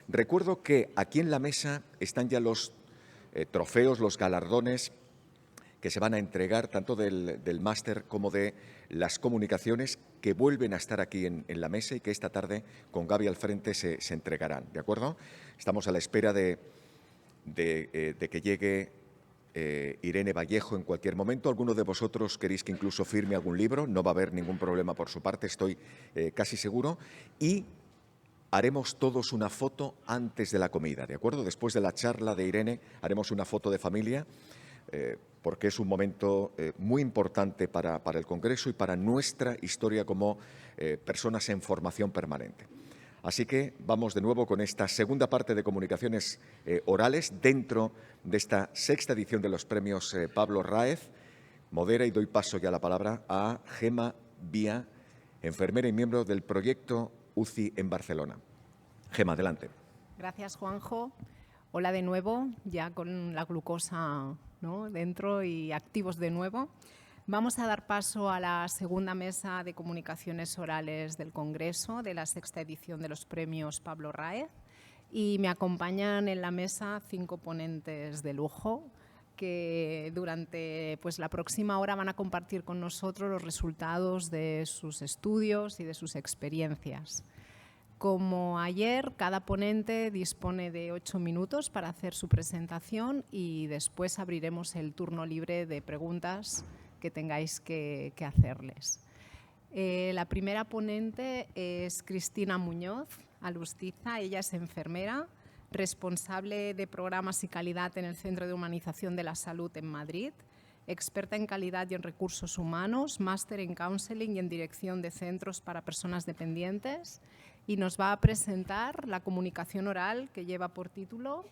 Recuerdo que aquí en la mesa están ya los trofeos, los galardones que se van a entregar tanto del máster como de las comunicaciones, que vuelven a estar aquí en la mesa y que esta tarde con Gaby al frente se entregarán, ¿de acuerdo? Estamos a la espera de que llegue Irene Vallejo en cualquier momento. ¿Alguno de vosotros queréis que incluso firme algún libro? No va a haber ningún problema por su parte, estoy casi seguro. Y haremos todos una foto antes de la comida, ¿de acuerdo? Después de la charla de Irene haremos una foto de familia, porque es un momento muy importante para el Congreso y para nuestra historia como personas en formación permanente. Así que vamos de nuevo con esta segunda parte de comunicaciones orales dentro de esta sexta edición de los premios Pablo Raez. Modera y doy paso ya la palabra a Gemma Vía, enfermera y miembro del proyecto UCI en Barcelona. Gemma, adelante. Gracias, Juanjo. Hola de nuevo, ya con la glucosa, ¿no?, dentro y activos de nuevo. Vamos a dar paso a la segunda mesa de comunicaciones orales del Congreso de la sexta edición de los premios Pablo Raez, y me acompañan en la mesa 5 ponentes de lujo que durante la próxima hora van a compartir con nosotros los resultados de sus estudios y de sus experiencias. Como ayer, cada ponente dispone de 8 minutos para hacer su presentación y después abriremos el turno libre de preguntas que tengáis que hacerles. La primera ponente es Cristina Muñoz Alustiza. Ella es enfermera, responsable de programas y calidad en el Centro de Humanización de la Salud en Madrid, experta en calidad y en recursos humanos, máster en counseling y en dirección de centros para personas dependientes, y nos va a presentar la comunicación oral que lleva por título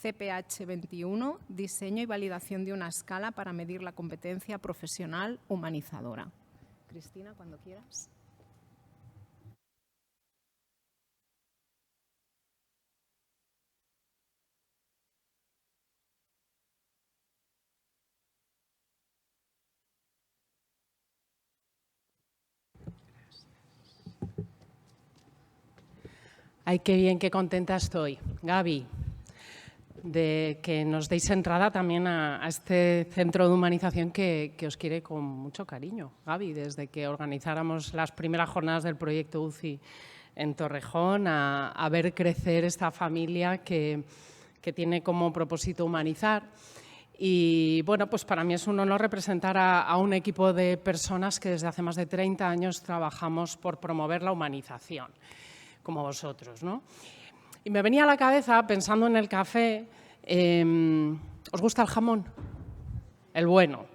CPH 21, diseño y validación de una escala para medir la competencia profesional humanizadora. Cristina, cuando quieras. Ay, qué bien, qué contenta estoy, Gaby, de que nos deis entrada también a este centro de humanización que os quiere con mucho cariño. Gaby, desde que organizáramos las primeras jornadas del proyecto UCI en Torrejón, a ver crecer esta familia que tiene como propósito humanizar. Y bueno, pues para mí es un honor representar a un equipo de personas que desde hace más de 30 años trabajamos por promover la humanización, como vosotros, ¿no? Y me venía a la cabeza, pensando en el café, ¿os gusta el jamón? El bueno.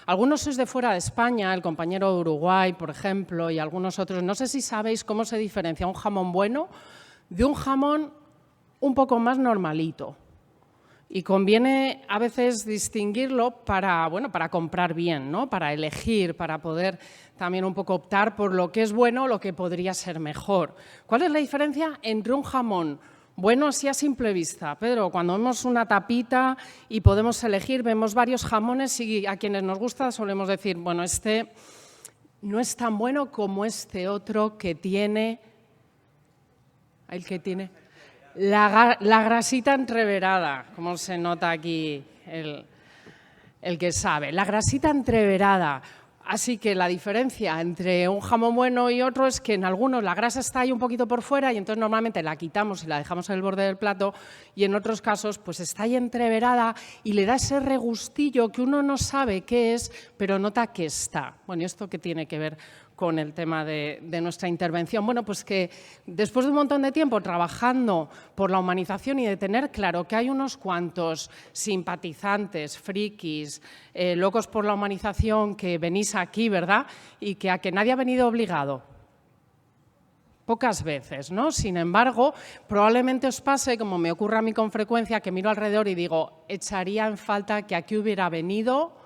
Algunos sois de fuera de España, el compañero de Uruguay, por ejemplo, y algunos otros. No sé si sabéis cómo se diferencia un jamón bueno de un jamón un poco más normalito. Y conviene a veces distinguirlo para comprar bien, ¿no? Para elegir, para poder también un poco optar por lo que es bueno o lo que podría ser mejor. ¿Cuál es la diferencia entre un jamón bueno así a simple vista? Pedro, cuando vemos una tapita y podemos elegir, vemos varios jamones y a quienes nos gusta solemos decir, bueno, este no es tan bueno como este otro que tiene, la grasita entreverada, como se nota aquí el que sabe, la grasita entreverada. Así que la diferencia entre un jamón bueno y otro es que en algunos la grasa está ahí un poquito por fuera y entonces normalmente la quitamos y la dejamos en el borde del plato, y en otros casos pues está ahí entreverada y le da ese regustillo que uno no sabe qué es, pero nota que está. Bueno, ¿y esto qué tiene que ver con el tema de nuestra intervención? Bueno, pues que después de un montón de tiempo trabajando por la humanización y de tener claro que hay unos cuantos simpatizantes, frikis, locos por la humanización que venís aquí, ¿verdad? Y que a que nadie ha venido obligado. Pocas veces, ¿no? Sin embargo, probablemente os pase, como me ocurre a mí con frecuencia, que miro alrededor y digo, echaría en falta que aquí hubiera venido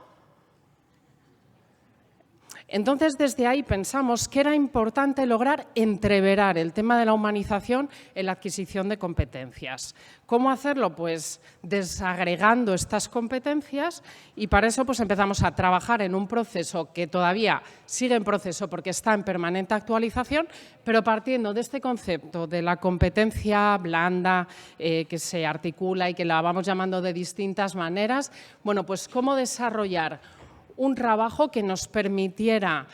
Entonces, desde ahí pensamos que era importante lograr entreverar el tema de la humanización en la adquisición de competencias. ¿Cómo hacerlo? Pues desagregando estas competencias, y para eso pues empezamos a trabajar en un proceso que todavía sigue en proceso porque está en permanente actualización, pero partiendo de este concepto de la competencia blanda que se articula y que la vamos llamando de distintas maneras. Bueno, pues cómo desarrollar un trabajo que nos permitiera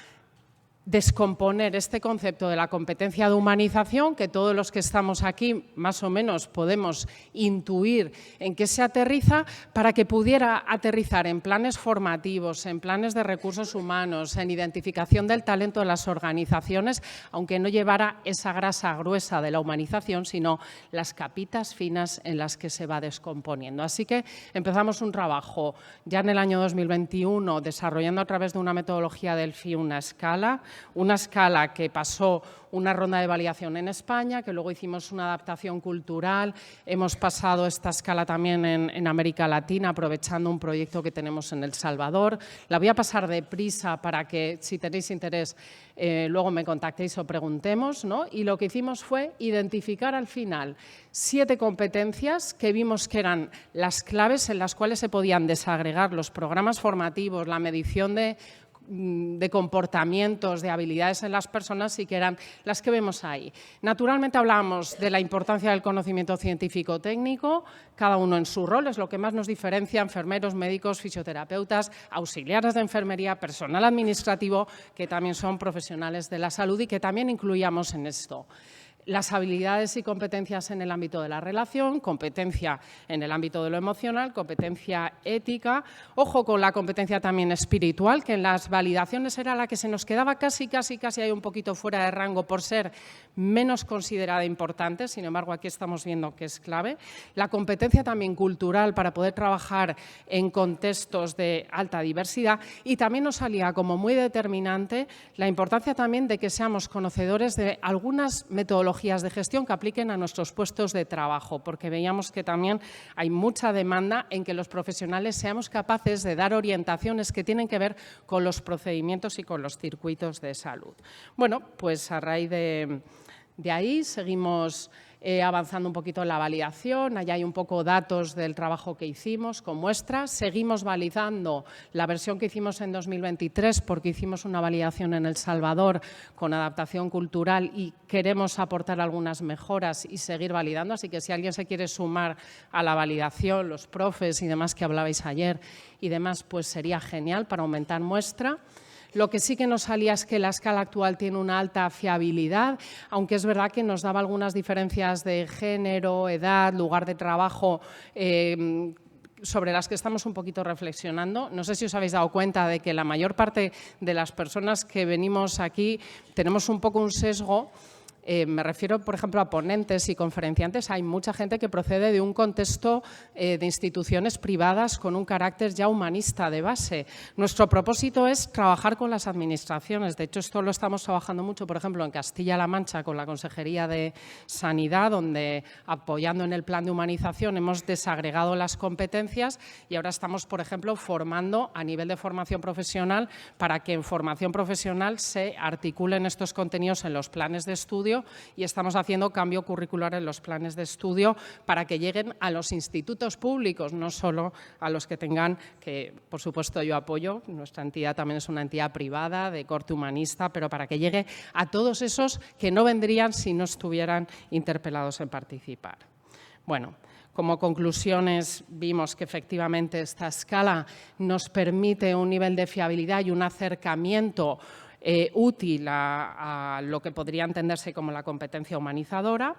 descomponer este concepto de la competencia de humanización, que todos los que estamos aquí más o menos podemos intuir en qué se aterriza, para que pudiera aterrizar en planes formativos, en planes de recursos humanos, en identificación del talento de las organizaciones, aunque no llevara esa grasa gruesa de la humanización, sino las capitas finas en las que se va descomponiendo. Así que empezamos un trabajo ya en el año 2021 desarrollando a través de una metodología del FI una escala que pasó una ronda de validación en España, que luego hicimos una adaptación cultural. Hemos pasado esta escala también en América Latina, aprovechando un proyecto que tenemos en El Salvador. La voy a pasar deprisa para que, si tenéis interés, luego me contactéis o preguntemos, ¿no? Y lo que hicimos fue identificar al final 7 competencias que vimos que eran las claves en las cuales se podían desagregar los programas formativos, la medición de comportamientos, de habilidades en las personas, y que eran las que vemos ahí. Naturalmente hablábamos de la importancia del conocimiento científico-técnico, cada uno en su rol, es lo que más nos diferencia: enfermeros, médicos, fisioterapeutas, auxiliares de enfermería, personal administrativo, que también son profesionales de la salud y que también incluíamos en esto. Las habilidades y competencias en el ámbito de la relación, competencia en el ámbito de lo emocional, competencia ética, ojo con la competencia también espiritual, que en las validaciones era la que se nos quedaba casi ahí un poquito fuera de rango por ser menos considerada importante, sin embargo aquí estamos viendo que es clave. La competencia también cultural para poder trabajar en contextos de alta diversidad, y también nos salía como muy determinante la importancia también de que seamos conocedores de algunas metodologías de gestión que apliquen a nuestros puestos de trabajo, porque veíamos que también hay mucha demanda en que los profesionales seamos capaces de dar orientaciones que tienen que ver con los procedimientos y con los circuitos de salud. Bueno, pues a raíz de ahí seguimos avanzando un poquito en la validación. Allá hay un poco datos del trabajo que hicimos con muestras. Seguimos validando la versión que hicimos en 2023 porque hicimos una validación en El Salvador con adaptación cultural y queremos aportar algunas mejoras y seguir validando. Así que si alguien se quiere sumar a la validación, los profes y demás que hablabais ayer y demás, pues sería genial para aumentar muestra. Lo que sí que nos salía es que la escala actual tiene una alta fiabilidad, aunque es verdad que nos daba algunas diferencias de género, edad, lugar de trabajo, sobre las que estamos un poquito reflexionando. No sé si os habéis dado cuenta de que la mayor parte de las personas que venimos aquí tenemos un poco un sesgo. Me refiero, por ejemplo, a ponentes y conferenciantes. Hay mucha gente que procede de un contexto de instituciones privadas con un carácter ya humanista de base. Nuestro propósito es trabajar con las administraciones. De hecho, esto lo estamos trabajando mucho, por ejemplo, en Castilla-La Mancha con la Consejería de Sanidad, donde, apoyando en el plan de humanización, hemos desagregado las competencias y ahora estamos, por ejemplo, formando a nivel de formación profesional para que en formación profesional se articulen estos contenidos en los planes de estudio, y estamos haciendo cambio curricular en los planes de estudio para que lleguen a los institutos públicos, no solo a los que tengan, que por supuesto yo apoyo, nuestra entidad también es una entidad privada de corte humanista, pero para que llegue a todos esos que no vendrían si no estuvieran interpelados en participar. Bueno, como conclusiones vimos que efectivamente esta escala nos permite un nivel de fiabilidad y un acercamiento útil a lo que podría entenderse como la competencia humanizadora.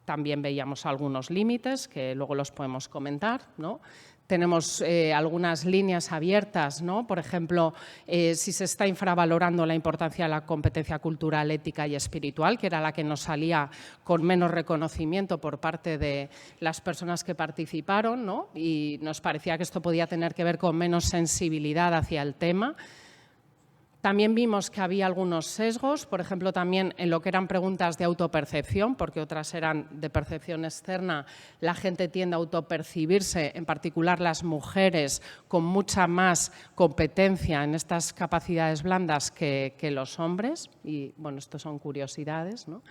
También veíamos algunos límites que luego los podemos comentar, ¿no? Tenemos algunas líneas abiertas, ¿no? Por ejemplo, si se está infravalorando la importancia de la competencia cultural, ética y espiritual, que era la que nos salía con menos reconocimiento por parte de las personas que participaron, ¿no? Y nos parecía que esto podía tener que ver con menos sensibilidad hacia el tema. También vimos que había algunos sesgos, por ejemplo, también en lo que eran preguntas de autopercepción, porque otras eran de percepción externa. La gente tiende a autopercibirse, en particular las mujeres, con mucha más competencia en estas capacidades blandas que los hombres. Y, bueno, esto son curiosidades, ¿no?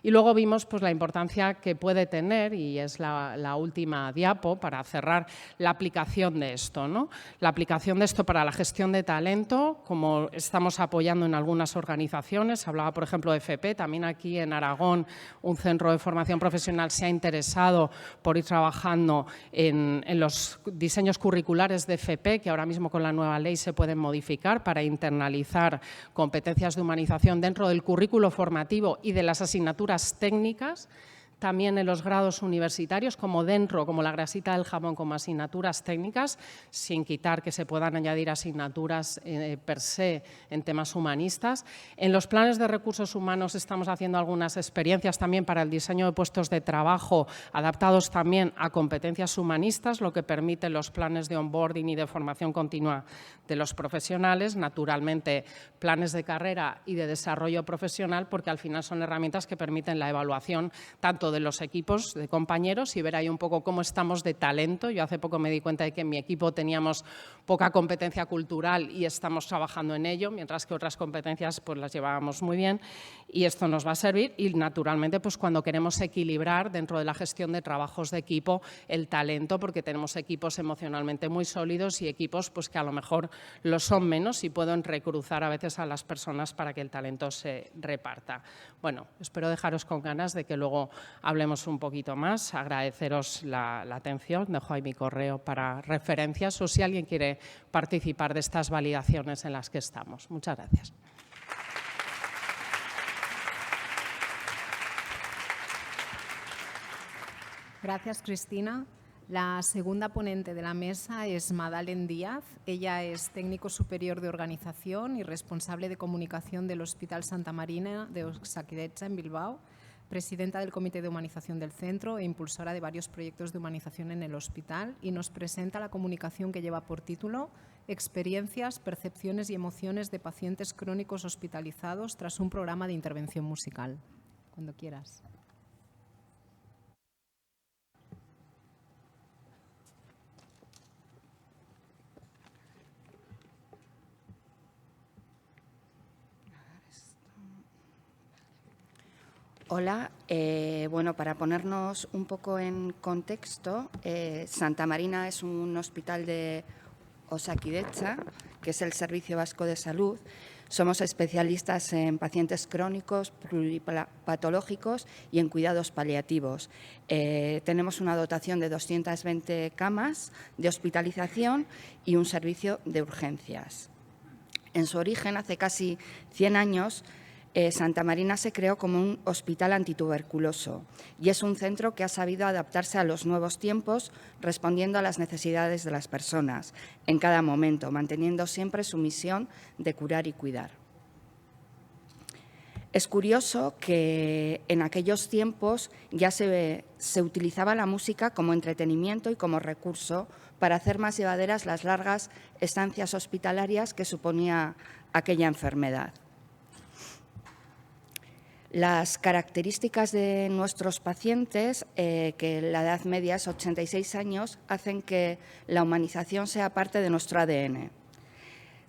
Y luego vimos pues, la importancia que puede tener, y es la última diapo para cerrar, la aplicación de esto, ¿no? La aplicación de esto para la gestión de talento, como estamos apoyando en algunas organizaciones. Hablaba, por ejemplo, de FP. También aquí en Aragón, un centro de formación profesional se ha interesado por ir trabajando en los diseños curriculares de FP, que ahora mismo con la nueva ley se pueden modificar para internalizar competencias de humanización dentro del currículo formativo y de las asignaturas técnicas, también en los grados universitarios, como dentro, como la grasita del jamón, como asignaturas técnicas, sin quitar que se puedan añadir asignaturas per se en temas humanistas. En los planes de recursos humanos estamos haciendo algunas experiencias también para el diseño de puestos de trabajo adaptados también a competencias humanistas, lo que permite los planes de onboarding y de formación continua de los profesionales, naturalmente planes de carrera y de desarrollo profesional, porque al final son herramientas que permiten la evaluación tanto de los equipos de compañeros y ver ahí un poco cómo estamos de talento. Yo hace poco me di cuenta de que en mi equipo teníamos poca competencia cultural y estamos trabajando en ello, mientras que otras competencias pues las llevábamos muy bien, y esto nos va a servir. Y naturalmente pues cuando queremos equilibrar dentro de la gestión de trabajos de equipo el talento, porque tenemos equipos emocionalmente muy sólidos y equipos pues que a lo mejor lo son menos, y puedo recruzar a veces a las personas para que el talento se reparta. Bueno, espero dejaros con ganas de que luego hablemos un poquito más. Agradeceros la atención. Dejo ahí mi correo para referencias o si alguien quiere participar de estas validaciones en las que estamos. Muchas gracias. Gracias, Cristina. La segunda ponente de la mesa es Madalen Díaz. Ella es técnico superior de organización y responsable de comunicación del Hospital Santa Marina de Osakidetza en Bilbao, presidenta del Comité de Humanización del Centro e impulsora de varios proyectos de humanización en el hospital, y nos presenta la comunicación que lleva por título Experiencias, percepciones y emociones de pacientes crónicos hospitalizados tras un programa de intervención musical. Cuando quieras. Hola, bueno, para ponernos un poco en contexto, Santa Marina es un hospital de Osakidetza, que es el Servicio Vasco de Salud. Somos especialistas en pacientes crónicos, pluripatológicos y en cuidados paliativos. Tenemos una dotación de 220 camas de hospitalización y un servicio de urgencias. En su origen, hace casi 100 años, Santa Marina se creó como un hospital antituberculoso y es un centro que ha sabido adaptarse a los nuevos tiempos, respondiendo a las necesidades de las personas en cada momento, manteniendo siempre su misión de curar y cuidar. Es curioso que en aquellos tiempos ya se utilizaba la música como entretenimiento y como recurso para hacer más llevaderas las largas estancias hospitalarias que suponía aquella enfermedad. Las características de nuestros pacientes, que la edad media es 86 años, hacen que la humanización sea parte de nuestro ADN.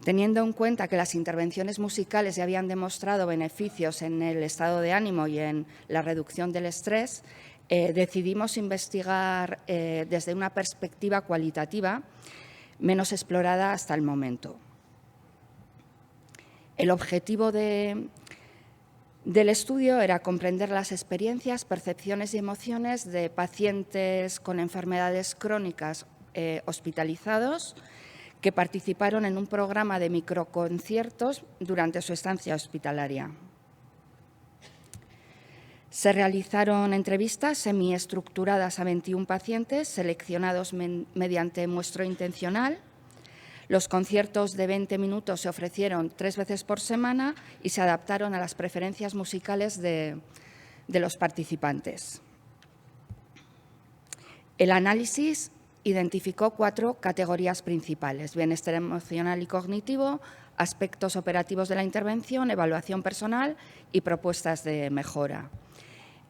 Teniendo en cuenta que las intervenciones musicales ya habían demostrado beneficios en el estado de ánimo y en la reducción del estrés, decidimos investigar desde una perspectiva cualitativa menos explorada hasta el momento. El objetivo del estudio era comprender las experiencias, percepciones y emociones de pacientes con enfermedades crónicas hospitalizados que participaron en un programa de microconciertos durante su estancia hospitalaria. Se realizaron entrevistas semiestructuradas a 21 pacientes seleccionados mediante muestreo intencional. Los conciertos de 20 minutos se ofrecieron 3 veces por semana y se adaptaron a las preferencias musicales de los participantes. El análisis identificó 4 categorías principales: bienestar emocional y cognitivo, aspectos operativos de la intervención, evaluación personal y propuestas de mejora.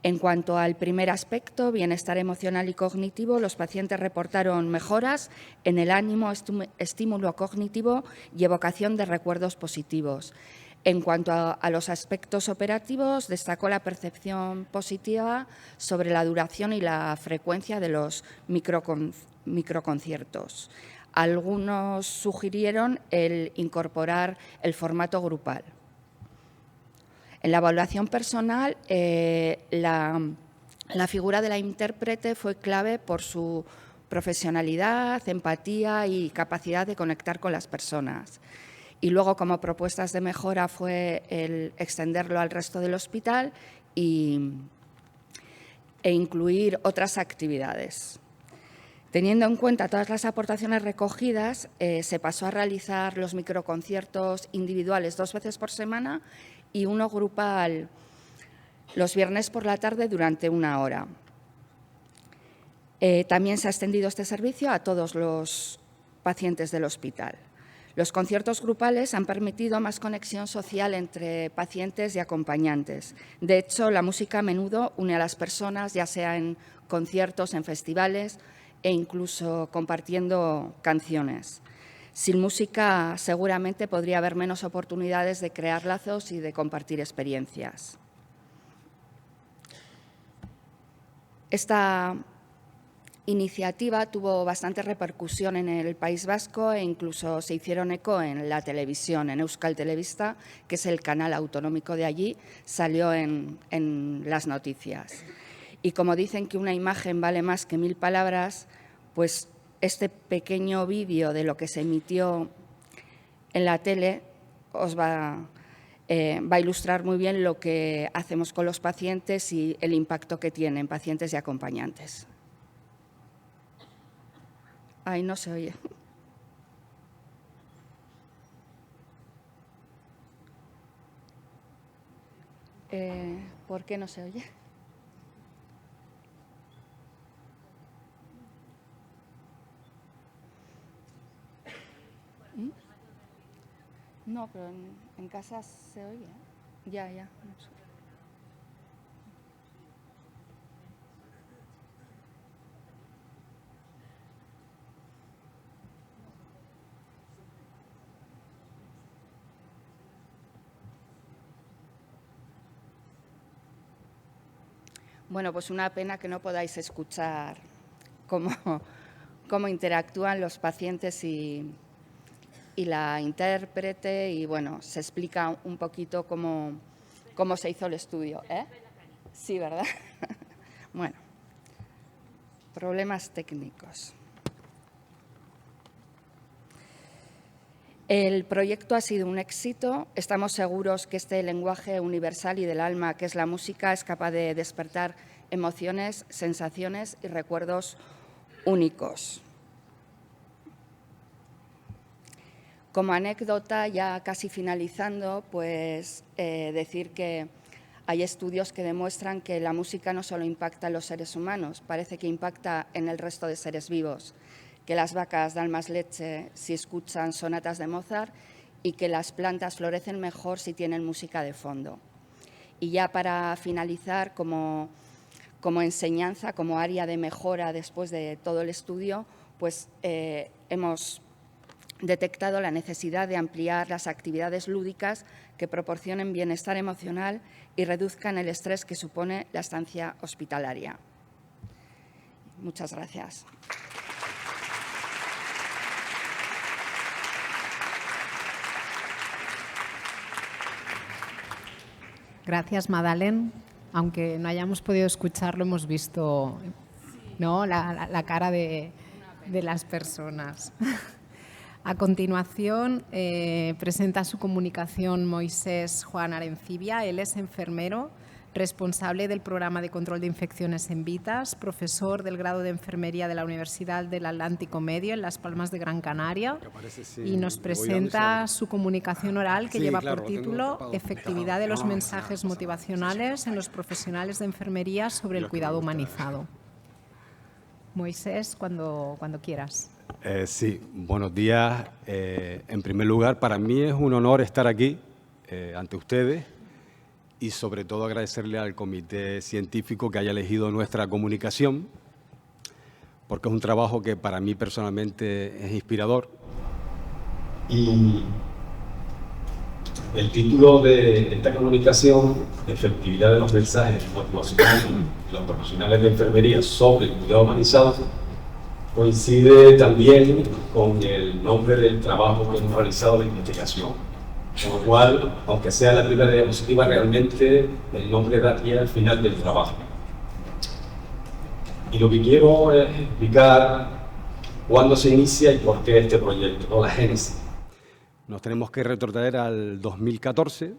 En cuanto al primer aspecto, bienestar emocional y cognitivo, los pacientes reportaron mejoras en el ánimo, estímulo cognitivo y evocación de recuerdos positivos. En cuanto a los aspectos operativos, destacó la percepción positiva sobre la duración y la frecuencia de los microconciertos. Algunos sugirieron el incorporar el formato grupal. En la evaluación personal, la figura de la intérprete fue clave por su profesionalidad, empatía y capacidad de conectar con las personas. Y luego, como propuestas de mejora, fue el extenderlo al resto del hospital e incluir otras actividades. Teniendo en cuenta todas las aportaciones recogidas, se pasó a realizar los microconciertos individuales 2 veces por semana y uno grupal los viernes por la tarde durante 1 hora. También se ha extendido este servicio a todos los pacientes del hospital. Los conciertos grupales han permitido más conexión social entre pacientes y acompañantes. De hecho, la música a menudo une a las personas, ya sea en conciertos, en festivales e incluso compartiendo canciones. Sin música, seguramente podría haber menos oportunidades de crear lazos y de compartir experiencias. Esta iniciativa tuvo bastante repercusión en el País Vasco e incluso se hicieron eco en la televisión, en Euskal Telebista, que es el canal autonómico de allí, salió en las noticias. Y como dicen que una imagen vale más que 1000 palabras, pues este pequeño vídeo de lo que se emitió en la tele os va a ilustrar muy bien lo que hacemos con los pacientes y el impacto que tienen pacientes y acompañantes. Ay, no se oye. ¿Por qué no se oye? No, pero en casa se oye. Ya. No sé. Bueno, pues una pena que no podáis escuchar cómo interactúan los pacientes y la intérprete y, bueno, se explica un poquito cómo se hizo el estudio. Sí, ¿verdad? Bueno, problemas técnicos. El proyecto ha sido un éxito. Estamos seguros que este lenguaje universal y del alma, que es la música, es capaz de despertar emociones, sensaciones y recuerdos únicos. Como anécdota, ya casi finalizando, pues decir que hay estudios que demuestran que la música no solo impacta en los seres humanos, parece que impacta en el resto de seres vivos, que las vacas dan más leche si escuchan sonatas de Mozart y que las plantas florecen mejor si tienen música de fondo. Y ya para finalizar, como enseñanza, como área de mejora después de todo el estudio, pues hemos detectado la necesidad de ampliar las actividades lúdicas que proporcionen bienestar emocional y reduzcan el estrés que supone la estancia hospitalaria. Muchas gracias. Gracias, Madalen. Aunque no hayamos podido escucharlo, hemos visto, ¿no?, la cara de las personas. A continuación, presenta su comunicación Moisés Juan Arencibia. Él es enfermero, responsable del programa de control de infecciones en Vitas, profesor del grado de enfermería de la Universidad del Atlántico Medio en Las Palmas de Gran Canaria, y nos presenta su comunicación oral que lleva por título Efectividad de los mensajes motivacionales en los profesionales de enfermería sobre el cuidado humanizado. Moisés, cuando quieras. Sí, buenos días. En primer lugar, para mí es un honor estar aquí ante ustedes y sobre todo agradecerle al comité científico que haya elegido nuestra comunicación, porque es un trabajo que para mí personalmente es inspirador. Y el título de esta comunicación, Efectividad de los mensajes motivacionales de los profesionales de enfermería sobre el cuidado humanizado, coincide también con el nombre del trabajo que hemos realizado de investigación. Con lo cual, aunque sea la primera diapositiva, realmente el nombre da pie al final del trabajo. Y lo que quiero es explicar cuándo se inicia y por qué este proyecto, no la génesis. Nos tenemos que retrotraer al 2014.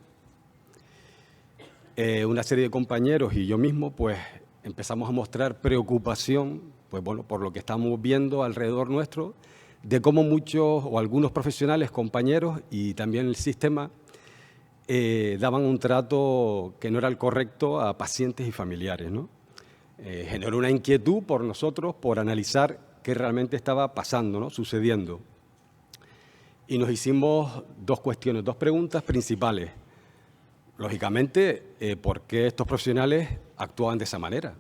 Una serie de compañeros y yo mismo pues empezamos a mostrar preocupación pues, bueno, por lo que estamos viendo alrededor nuestro, de cómo muchos o algunos profesionales, compañeros y también el sistema daban un trato que no era el correcto a pacientes y familiares, ¿no? Generó una inquietud por nosotros por analizar qué realmente estaba pasando, ¿no? Sucediendo. Y nos hicimos dos preguntas principales. Lógicamente, ¿por qué estos profesionales actuaban de esa manera?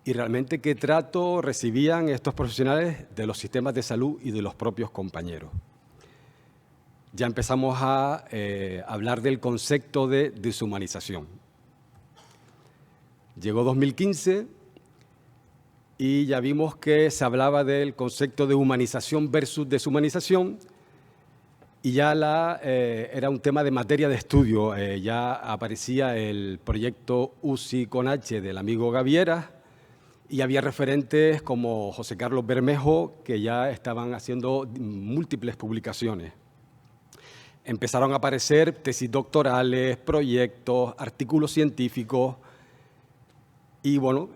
Y realmente, ¿qué trato recibían estos profesionales de los sistemas de salud y de los propios compañeros? Ya empezamos a hablar del concepto de deshumanización. Llegó 2015 y ya vimos que se hablaba del concepto de humanización versus deshumanización, y ya era un tema de materia de estudio. Ya aparecía el proyecto UCI con H del amigo Gaviera y había referentes como José Carlos Bermejo que ya estaban haciendo múltiples publicaciones. Empezaron a aparecer tesis doctorales, proyectos, artículos científicos y bueno,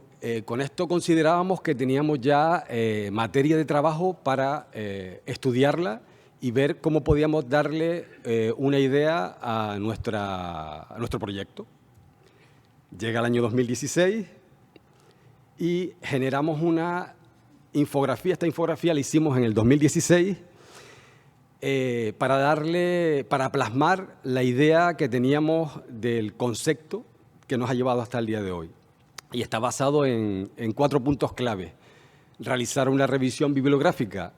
con esto considerábamos que teníamos ya materia de trabajo para estudiarla y ver cómo podíamos darle una idea a nuestro proyecto. Llega el año 2016 y generamos una infografía. Esta infografía la hicimos en el 2016 para plasmar la idea que teníamos del concepto que nos ha llevado hasta el día de hoy. Y está basado en 4 puntos clave. Realizar una revisión bibliográfica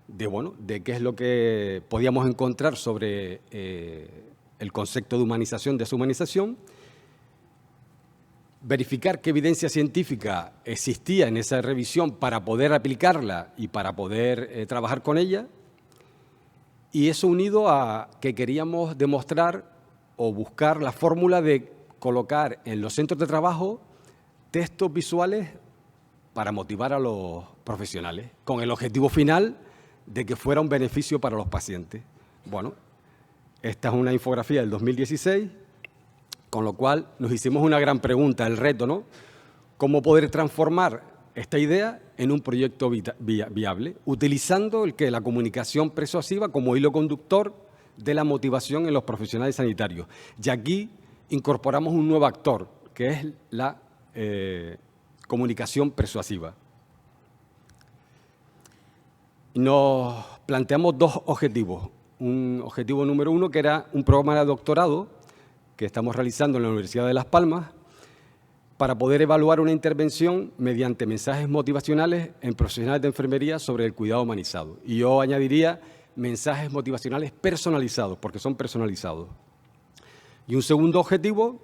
de qué es lo que podíamos encontrar sobre el concepto de humanización, deshumanización, verificar qué evidencia científica existía en esa revisión para poder aplicarla y para poder trabajar con ella, y eso unido a que queríamos demostrar o buscar la fórmula de colocar en los centros de trabajo textos visuales para motivar a los profesionales, con el objetivo final de que fuera un beneficio para los pacientes. Bueno, esta es una infografía del 2016, con lo cual nos hicimos una gran pregunta, el reto, ¿no? ¿Cómo poder transformar esta idea en un proyecto viable, utilizando la comunicación persuasiva como hilo conductor de la motivación en los profesionales sanitarios? Y aquí incorporamos un nuevo actor, que es la comunicación persuasiva. Nos planteamos 2 objetivos. Un objetivo número 1, que era un programa de doctorado que estamos realizando en la Universidad de Las Palmas para poder evaluar una intervención mediante mensajes motivacionales en profesionales de enfermería sobre el cuidado humanizado. Y yo añadiría mensajes motivacionales personalizados, porque son personalizados. Y un segundo objetivo,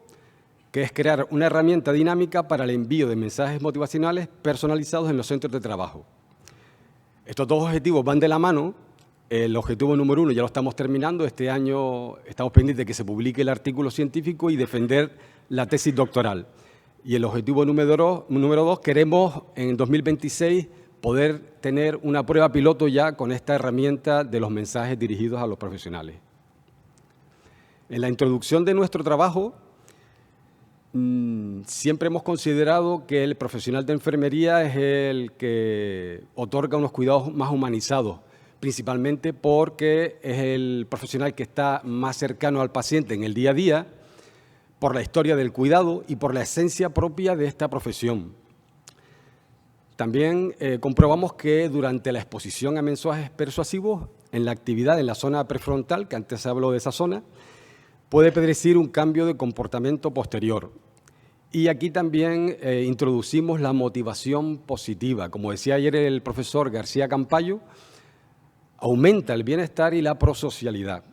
que es crear una herramienta dinámica para el envío de mensajes motivacionales personalizados en los centros de trabajo. Estos 2 objetivos van de la mano. El objetivo número 1 ya lo estamos terminando. Este año estamos pendientes de que se publique el artículo científico y defender la tesis doctoral. Y el objetivo número 2, queremos en 2026 poder tener una prueba piloto ya con esta herramienta de los mensajes dirigidos a los profesionales. En la introducción de nuestro trabajo, siempre hemos considerado que el profesional de enfermería es el que otorga unos cuidados más humanizados, principalmente porque es el profesional que está más cercano al paciente en el día a día, por la historia del cuidado y por la esencia propia de esta profesión. También comprobamos que durante la exposición a mensajes persuasivos, en la actividad en la zona prefrontal, que antes se habló de esa zona, puede predecir un cambio de comportamiento posterior. Y aquí también introducimos la motivación positiva. Como decía ayer el profesor García Campayo, aumenta el bienestar y la prosocialidad.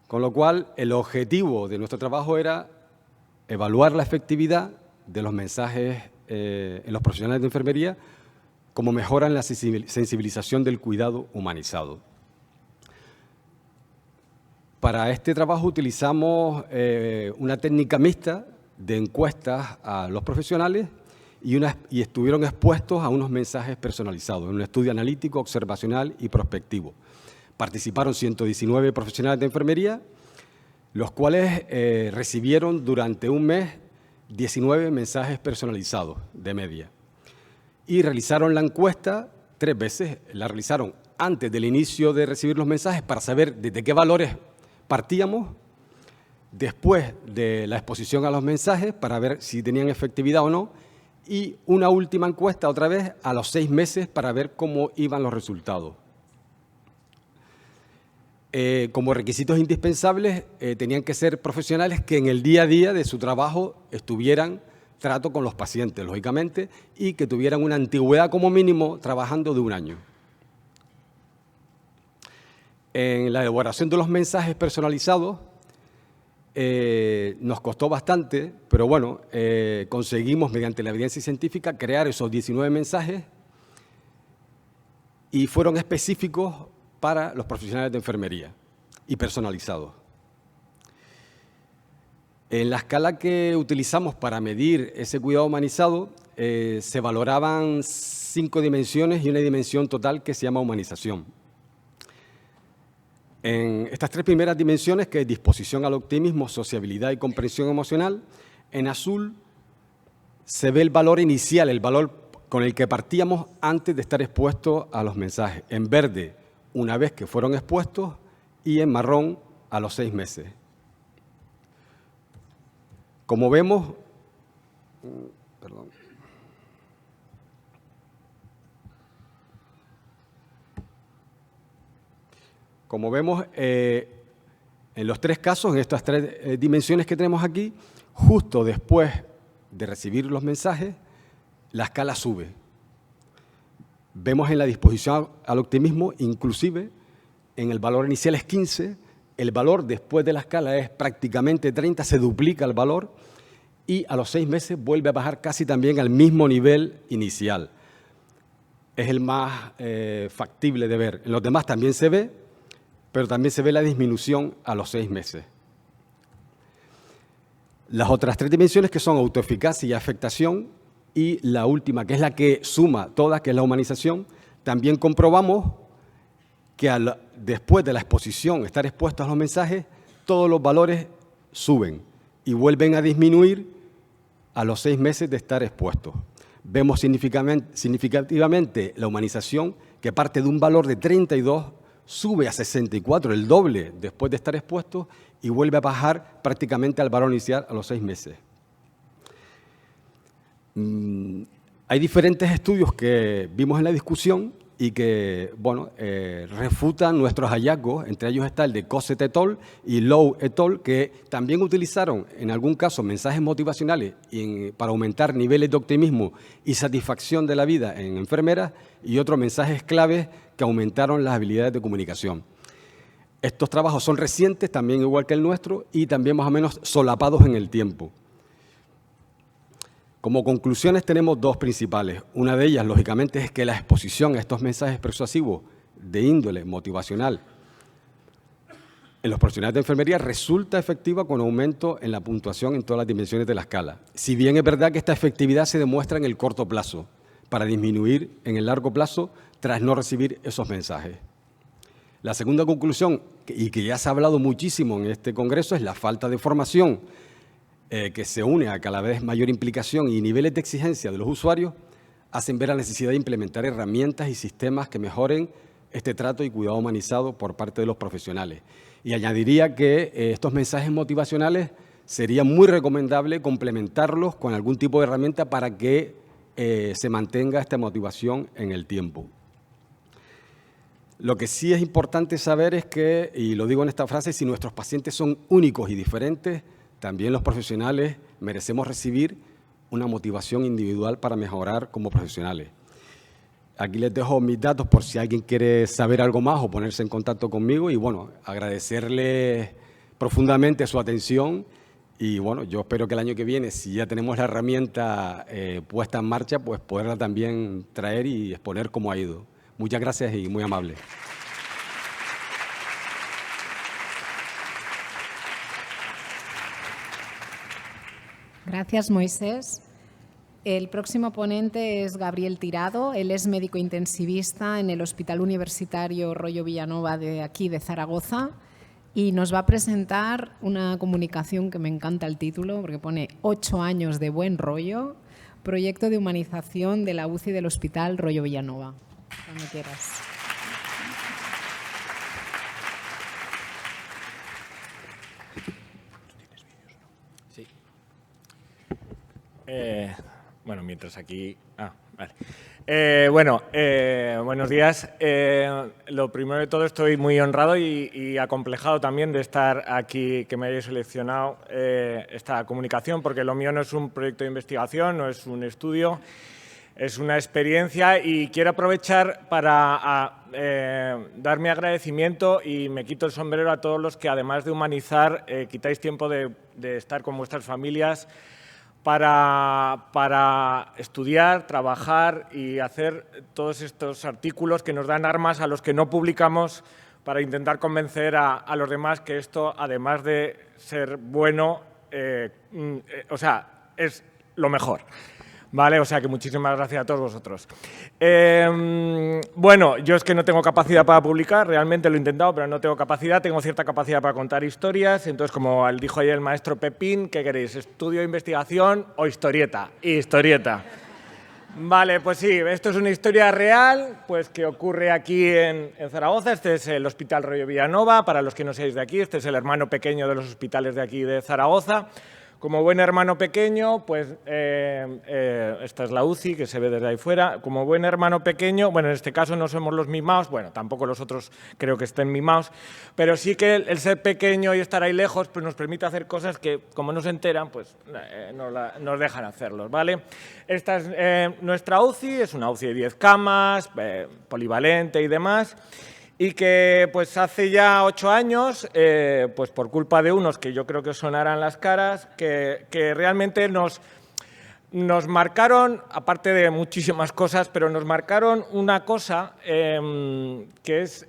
Con lo cual, el objetivo de nuestro trabajo era evaluar la efectividad de los mensajes en los profesionales de enfermería como mejora en la sensibilización del cuidado humanizado. Para este trabajo utilizamos una técnica mixta de encuestas a los profesionales y estuvieron expuestos a unos mensajes personalizados en un estudio analítico, observacional y prospectivo. Participaron 119 profesionales de enfermería, los cuales recibieron durante un mes 19 mensajes personalizados de media. Y realizaron la encuesta 3 veces. La realizaron antes del inicio de recibir los mensajes para saber desde qué valores partíamos, después de la exposición a los mensajes para ver si tenían efectividad o no, y una última encuesta otra vez a los 6 meses para ver cómo iban los resultados. Como requisitos indispensables tenían que ser profesionales que en el día a día de su trabajo estuvieran trato con los pacientes, lógicamente, y que tuvieran una antigüedad como mínimo trabajando de 1 año. En la elaboración de los mensajes personalizados nos costó bastante, pero bueno, conseguimos mediante la evidencia científica crear esos 19 mensajes y fueron específicos para los profesionales de enfermería y personalizados. En la escala que utilizamos para medir ese cuidado humanizado se valoraban 5 dimensiones y una dimensión total que se llama humanización. En estas 3 primeras dimensiones, que es disposición al optimismo, sociabilidad y comprensión emocional, en azul se ve el valor inicial, el valor con el que partíamos antes de estar expuestos a los mensajes. En verde, una vez que fueron expuestos, y en marrón, a los 6 meses. Como vemos, en los 3 casos, en estas 3 dimensiones que tenemos aquí, justo después de recibir los mensajes, la escala sube. Vemos en la disposición al optimismo, inclusive, en el valor inicial es 15, el valor después de la escala es prácticamente 30, se duplica el valor, y a los 6 meses vuelve a bajar casi también al mismo nivel inicial. Es el más factible de ver. En los demás también se ve, pero también se ve la disminución a los 6 meses. Las otras 3 dimensiones, que son autoeficacia y afectación, y la última, que es la que suma todas, que es la humanización, también comprobamos que después de la exposición, estar expuestos a los mensajes, todos los valores suben y vuelven a disminuir a los 6 meses de estar expuestos. Vemos significativamente la humanización, que parte de un valor de 32, sube a 64, el doble después de estar expuestos, y vuelve a bajar prácticamente al valor inicial a los 6 meses. Hay diferentes estudios que vimos en la discusión y que, bueno, refutan nuestros hallazgos. Entre ellos está el de Cosset et al. y Lowe et al., que también utilizaron, en algún caso, mensajes motivacionales para aumentar niveles de optimismo y satisfacción de la vida en enfermeras, y otros mensajes claves que aumentaron las habilidades de comunicación. Estos trabajos son recientes, también igual que el nuestro, y también más o menos solapados en el tiempo. Como conclusiones tenemos 2 principales. Una de ellas, lógicamente, es que la exposición a estos mensajes persuasivos de índole motivacional en los profesionales de enfermería resulta efectiva con aumento en la puntuación en todas las dimensiones de la escala. Si bien es verdad que esta efectividad se demuestra en el corto plazo, para disminuir en el largo plazo tras no recibir esos mensajes. La segunda conclusión, y que ya se ha hablado muchísimo en este congreso, es la falta de formación que se une a cada vez mayor implicación y niveles de exigencia de los usuarios, hacen ver la necesidad de implementar herramientas y sistemas que mejoren este trato y cuidado humanizado por parte de los profesionales. Y añadiría que estos mensajes motivacionales sería muy recomendable complementarlos con algún tipo de herramienta para que se mantenga esta motivación en el tiempo. Lo que sí es importante saber es que, y lo digo en esta frase, si nuestros pacientes son únicos y diferentes, también los profesionales merecemos recibir una motivación individual para mejorar como profesionales. Aquí les dejo mis datos por si alguien quiere saber algo más o ponerse en contacto conmigo y, bueno, agradecerles profundamente su atención y, bueno, yo espero que el año que viene, si ya tenemos la herramienta puesta en marcha, pues poderla también traer y exponer cómo ha ido. Muchas gracias y muy amable. Gracias, Moisés. El próximo ponente es Gabriel Tirado. Él es médico intensivista en el Hospital Universitario Rollo Villanova de aquí, de Zaragoza, y nos va a presentar una comunicación que me encanta el título, porque pone 8 años de buen rollo, proyecto de humanización de la UCI del Hospital Rollo Villanova. Cuando quieras. Sí. Bueno, mientras aquí... vale. Buenos días. Lo primero de todo, estoy muy honrado y acomplejado también de estar aquí, que me hayáis seleccionado esta comunicación, porque lo mío no es un proyecto de investigación, no es un estudio, es una experiencia y quiero aprovechar para dar mi agradecimiento y me quito el sombrero a todos los que, además de humanizar, quitáis tiempo de estar con vuestras familias para estudiar, trabajar y hacer todos estos artículos que nos dan armas a los que no publicamos para intentar convencer a los demás que esto, además de ser bueno, es lo mejor. Vale, o sea que muchísimas gracias a todos vosotros. Bueno, yo es que no tengo capacidad para publicar, realmente lo he intentado, pero no tengo capacidad, tengo cierta capacidad para contar historias, entonces como dijo ayer el maestro Pepín, ¿qué queréis? ¿Estudio, investigación o historieta? Historieta. Vale, pues sí, esto es una historia real, pues que ocurre aquí en Zaragoza. Este es el Hospital Rollo Villanova, para los que no seáis de aquí, este es el hermano pequeño de los hospitales de aquí de Zaragoza. Como buen hermano pequeño, pues esta es la UCI, que se ve desde ahí fuera. Como buen hermano pequeño, bueno, en este caso no somos los mimados, bueno, tampoco los otros creo que estén mimados, pero sí que el ser pequeño y estar ahí lejos pues nos permite hacer cosas que, como no se enteran, pues nos dejan hacerlos, ¿vale? Esta es nuestra UCI, es una UCI de 10 camas, polivalente y demás. Y que pues hace ya 8 años, pues por culpa de unos que yo creo que os sonarán las caras, que realmente nos marcaron, aparte de muchísimas cosas, pero nos marcaron una cosa que es,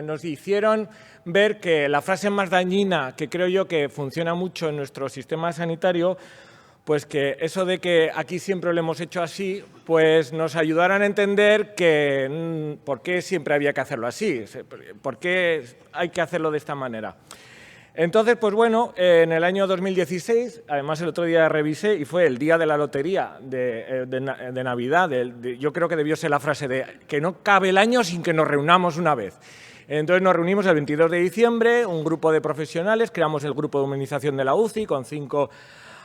nos hicieron ver que la frase más dañina, que creo yo que funciona mucho en nuestro sistema sanitario, pues que eso de que aquí siempre lo hemos hecho así, pues nos ayudaran a entender que por qué siempre había que hacerlo así, por qué hay que hacerlo de esta manera. Entonces, pues bueno, en el año 2016, además el otro día revisé y fue el día de la lotería de Navidad, yo creo que debió ser la frase de que no cabe el año sin que nos reunamos una vez. Entonces nos reunimos el 22 de diciembre, un grupo de profesionales, creamos el grupo de humanización de la UCI con 5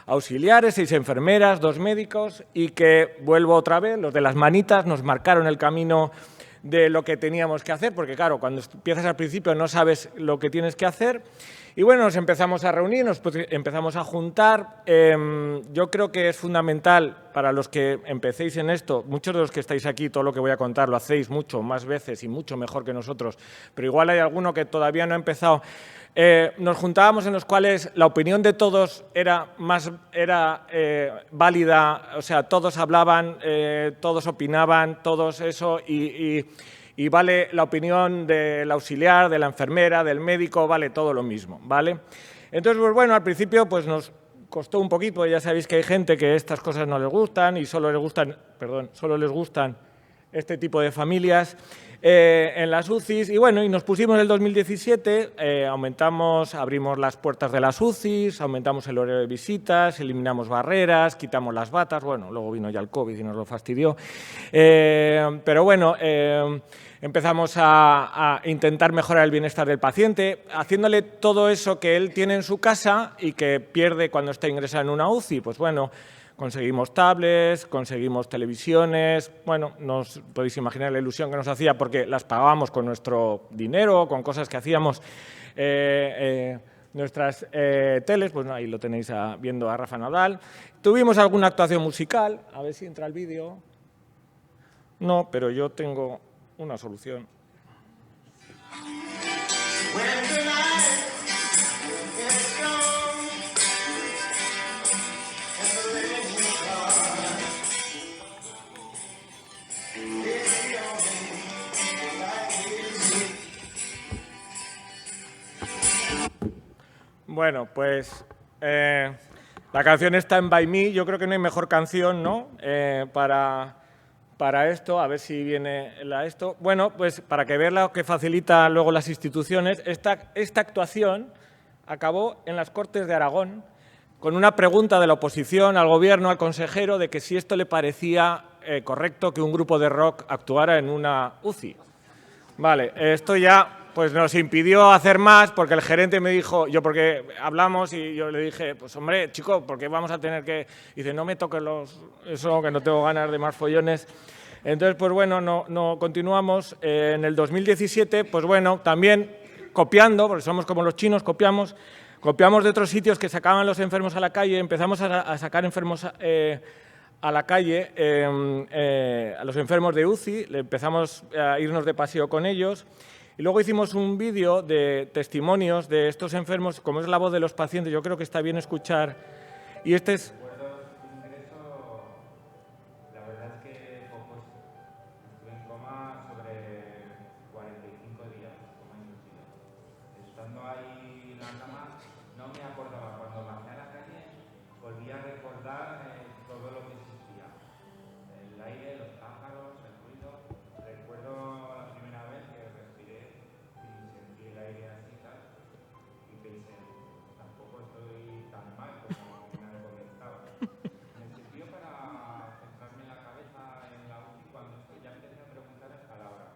auxiliares, 6 enfermeras, 2 médicos y que, vuelvo otra vez, los de las manitas nos marcaron el camino de lo que teníamos que hacer, porque claro, cuando empiezas al principio no sabes lo que tienes que hacer. Y bueno, nos empezamos a reunir, nos empezamos a juntar. Yo creo que es fundamental para los que empecéis en esto, muchos de los que estáis aquí, todo lo que voy a contar lo hacéis mucho más veces y mucho mejor que nosotros, pero igual hay alguno que todavía no ha empezado. Nos juntábamos en los cuales la opinión de todos era válida, o sea, todos hablaban, todos opinaban, todos eso, y vale la opinión del auxiliar, de la enfermera, del médico, vale todo lo mismo, ¿vale? Entonces, pues bueno, al principio pues nos costó un poquito, ya sabéis que hay gente que estas cosas no les gustan y solo les gustan este tipo de familias. en las UCIs. Y bueno, y nos pusimos en el 2017, abrimos las puertas de las UCIs, aumentamos el horario de visitas, eliminamos barreras, quitamos las batas. Bueno, luego vino ya el COVID y nos lo fastidió. Pero bueno, empezamos a intentar mejorar el bienestar del paciente, haciéndole todo eso que él tiene en su casa y que pierde cuando está ingresado en una UCI. Pues bueno, conseguimos tablets, conseguimos televisiones. Bueno, nos podéis imaginar la ilusión que nos hacía porque las pagábamos con nuestro dinero, con cosas que hacíamos. Nuestras teles, pues ahí lo tenéis viendo a Rafa Nadal. Tuvimos alguna actuación musical, a ver si entra el vídeo. No, pero yo tengo una solución. Bueno, pues la canción está en By Me. Yo creo que no hay mejor canción, ¿no? Para esto, a ver si viene esto. Bueno, pues para que vean lo que facilita luego las instituciones, esta actuación acabó en las Cortes de Aragón con una pregunta de la oposición al gobierno, al consejero, de que si esto le parecía correcto que un grupo de rock actuara en una UCI. Vale, esto ya pues nos impidió hacer más porque el gerente me dijo, porque hablamos y yo le dije, pues hombre, chico, ¿por qué vamos a tener que...? Y dice, no me toques eso, que no tengo ganas de más follones. Entonces, pues bueno, no continuamos. En el 2017, pues bueno, también copiando, porque somos como los chinos, copiamos de otros sitios que sacaban los enfermos a la calle, empezamos a sacar enfermos a la calle, a los enfermos de UCI, empezamos a irnos de paseo con ellos. Y luego hicimos un vídeo de testimonios de estos enfermos, como es la voz de los pacientes, yo creo que está bien escuchar. Y este es... La verdad es que pocos. Estuve en coma sobre 45 días, coma inducido. Estando ahí en la cama, no me acordaba. Cuando bajé a la calle, volví a recordar todo lo que existía. El aire, los pájaros, el ruido. Recuerdo la primera vez que respiré y sentí el aire así, tal, y pensé, tampoco estoy tan mal como una vez comenzaba. Me sirvió para centrarme en la cabeza en la UCI cuando esto ya empecé a preguntar las palabras.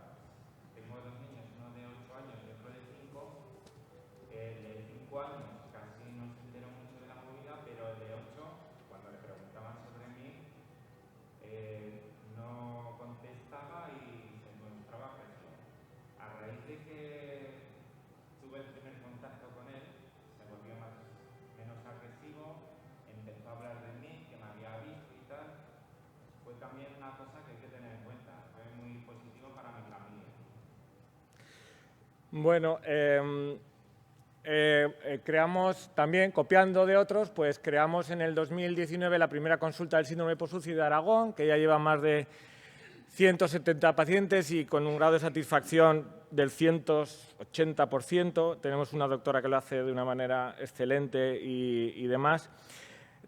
Tengo dos niños, uno de 8 años y otro de 5. El de 5 años casi no se enteró mucho de la movida, pero el de 8, cuando le preguntaban sobre mí, no contestaba y se mostraba agresivo. A raíz de que tuve el primer contacto con él, se volvió menos agresivo, empezó a hablar de mí, que me había visto y tal. Fue también una cosa que hay que tener en cuenta, fue muy positivo para mi familia. Bueno, creamos también, copiando de otros, pues creamos en el 2019 la primera consulta del síndrome post-UCI de Aragón, que ya lleva más de 170 pacientes y con un grado de satisfacción del 180%. Tenemos una doctora que lo hace de una manera excelente y demás.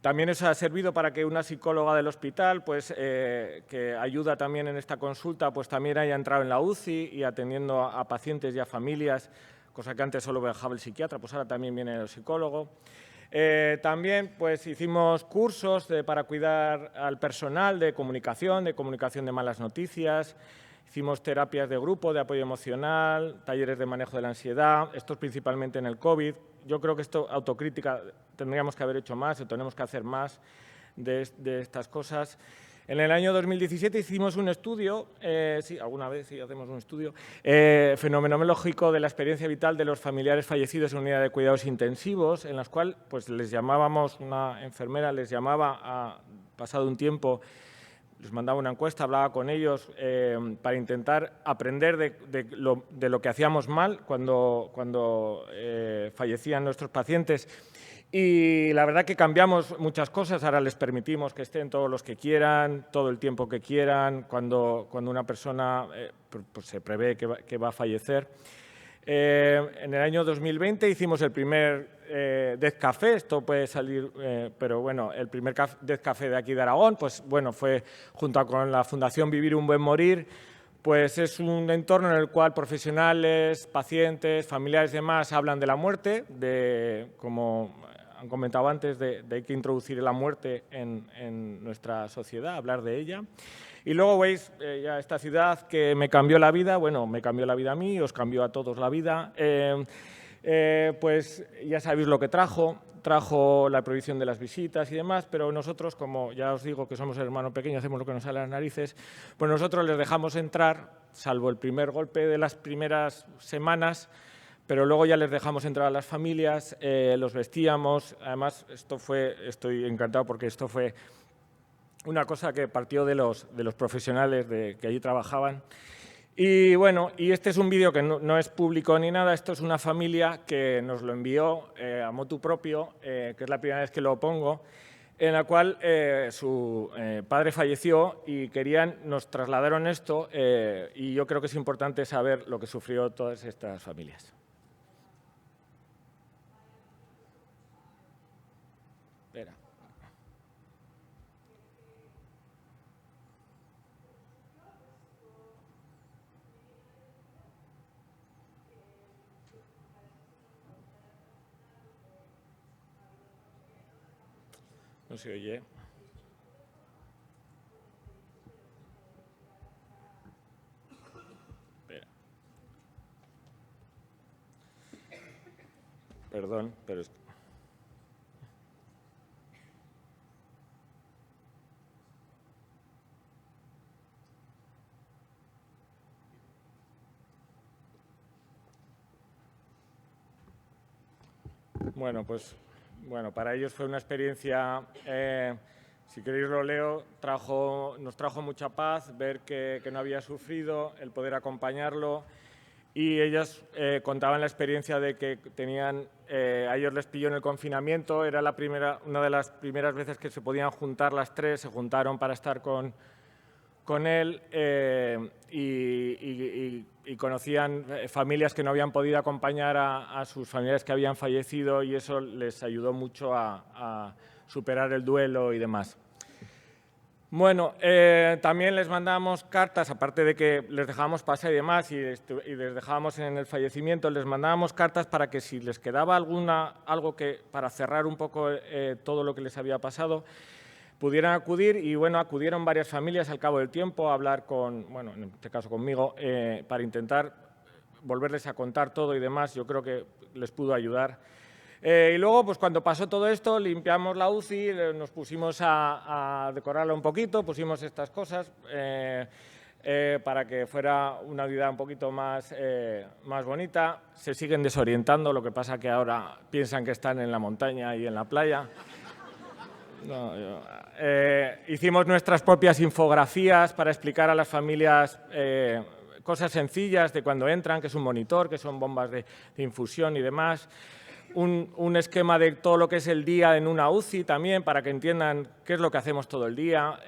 También eso ha servido para que una psicóloga del hospital, pues, que ayuda también en esta consulta, pues también haya entrado en la UCI y atendiendo a pacientes y a familias, cosa que antes solo dejaba el psiquiatra, pues ahora también viene el psicólogo. También pues, hicimos cursos para cuidar al personal de comunicación de malas noticias. Hicimos terapias de grupo, de apoyo emocional, talleres de manejo de la ansiedad, esto principalmente en el COVID. Yo creo que esto, autocrítica, tendríamos que haber hecho más o tenemos que hacer más de estas cosas. En el año 2017 hicimos un estudio, sí, alguna vez sí hacemos un estudio, fenomenológico de la experiencia vital de los familiares fallecidos en unidad de cuidados intensivos, en las cuales pues, les llamábamos, una enfermera les llamaba, pasado un tiempo, les mandaba una encuesta, hablaba con ellos para intentar aprender de lo que hacíamos mal cuando fallecían nuestros pacientes. Y la verdad que cambiamos muchas cosas, ahora les permitimos que estén todos los que quieran, todo el tiempo que quieran, cuando una persona pues se prevé que va a fallecer. En el año 2020 hicimos el primer Death Café, esto puede salir, pero bueno, el primer Death Café de aquí de Aragón, pues bueno, fue junto con la Fundación Vivir un Buen Morir, pues es un entorno en el cual profesionales, pacientes, familiares y demás hablan de la muerte, como han comentado antes, de hay que introducir la muerte en nuestra sociedad, hablar de ella. Y luego veis ya esta ciudad que me cambió la vida, bueno, me cambió la vida a mí, os cambió a todos la vida. Pues ya sabéis lo que trajo la prohibición de las visitas y demás, pero nosotros, como ya os digo que somos el hermano pequeño, hacemos lo que nos sale a las narices, pues nosotros les dejamos entrar, salvo el primer golpe de las primeras semanas, pero luego ya les dejamos entrar a las familias, los vestíamos. Además, estoy encantado porque esto fue una cosa que partió de los profesionales que allí trabajaban. Y bueno, y este es un vídeo que no es público ni nada, esto es una familia que nos lo envió a motu propio, que es la primera vez que lo pongo, en la cual su padre falleció y nos trasladaron esto, y yo creo que es importante saber lo que sufrió todas estas familias. Espera. No se oye. Espera. Perdón, pero es... Bueno, para ellos fue una experiencia, si queréis lo leo, nos trajo mucha paz ver que no había sufrido, el poder acompañarlo, y ellas contaban la experiencia de que a ellos les pilló en el confinamiento, era una de las primeras veces que se podían juntar las tres, se juntaron para estar con él, y conocían familias que no habían podido acompañar a sus familiares que habían fallecido, y eso les ayudó mucho a superar el duelo y demás. Bueno, también les mandábamos cartas, aparte de que les dejábamos pasar y demás, y les dejábamos en el fallecimiento, les mandábamos cartas para que si les quedaba algo para cerrar un poco todo lo que les había pasado, pudieran acudir. Y bueno, acudieron varias familias al cabo del tiempo a hablar en este caso conmigo, para intentar volverles a contar todo y demás. Yo creo que les pudo ayudar. Y luego, pues cuando pasó todo esto, limpiamos la UCI, nos pusimos a decorarla un poquito, pusimos estas cosas para que fuera una vida un poquito más bonita. Se siguen desorientando, lo que pasa que ahora piensan que están en la montaña y en la playa. Hicimos nuestras propias infografías para explicar a las familias cosas sencillas de cuando entran, que es un monitor, que son bombas de infusión y demás. Un esquema de todo lo que es el día en una UCI también, para que entiendan qué es lo que hacemos todo el día.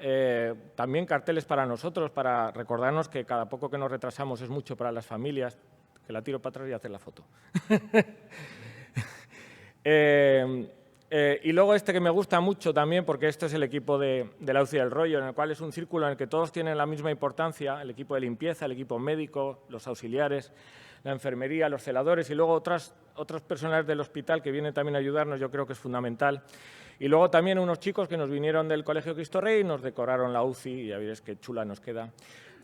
También carteles para nosotros, para recordarnos que cada poco que nos retrasamos es mucho para las familias. Que la tiro para atrás y hacer la foto. Y luego este que me gusta mucho también, porque esto es el equipo de la UCI del Rollo, en el cual es un círculo en el que todos tienen la misma importancia, el equipo de limpieza, el equipo médico, los auxiliares, la enfermería, los celadores y luego otros personales del hospital que vienen también a ayudarnos. Yo creo que es fundamental. Y luego también unos chicos que nos vinieron del Colegio Cristo Rey y nos decoraron la UCI, y ya veréis qué chula nos queda.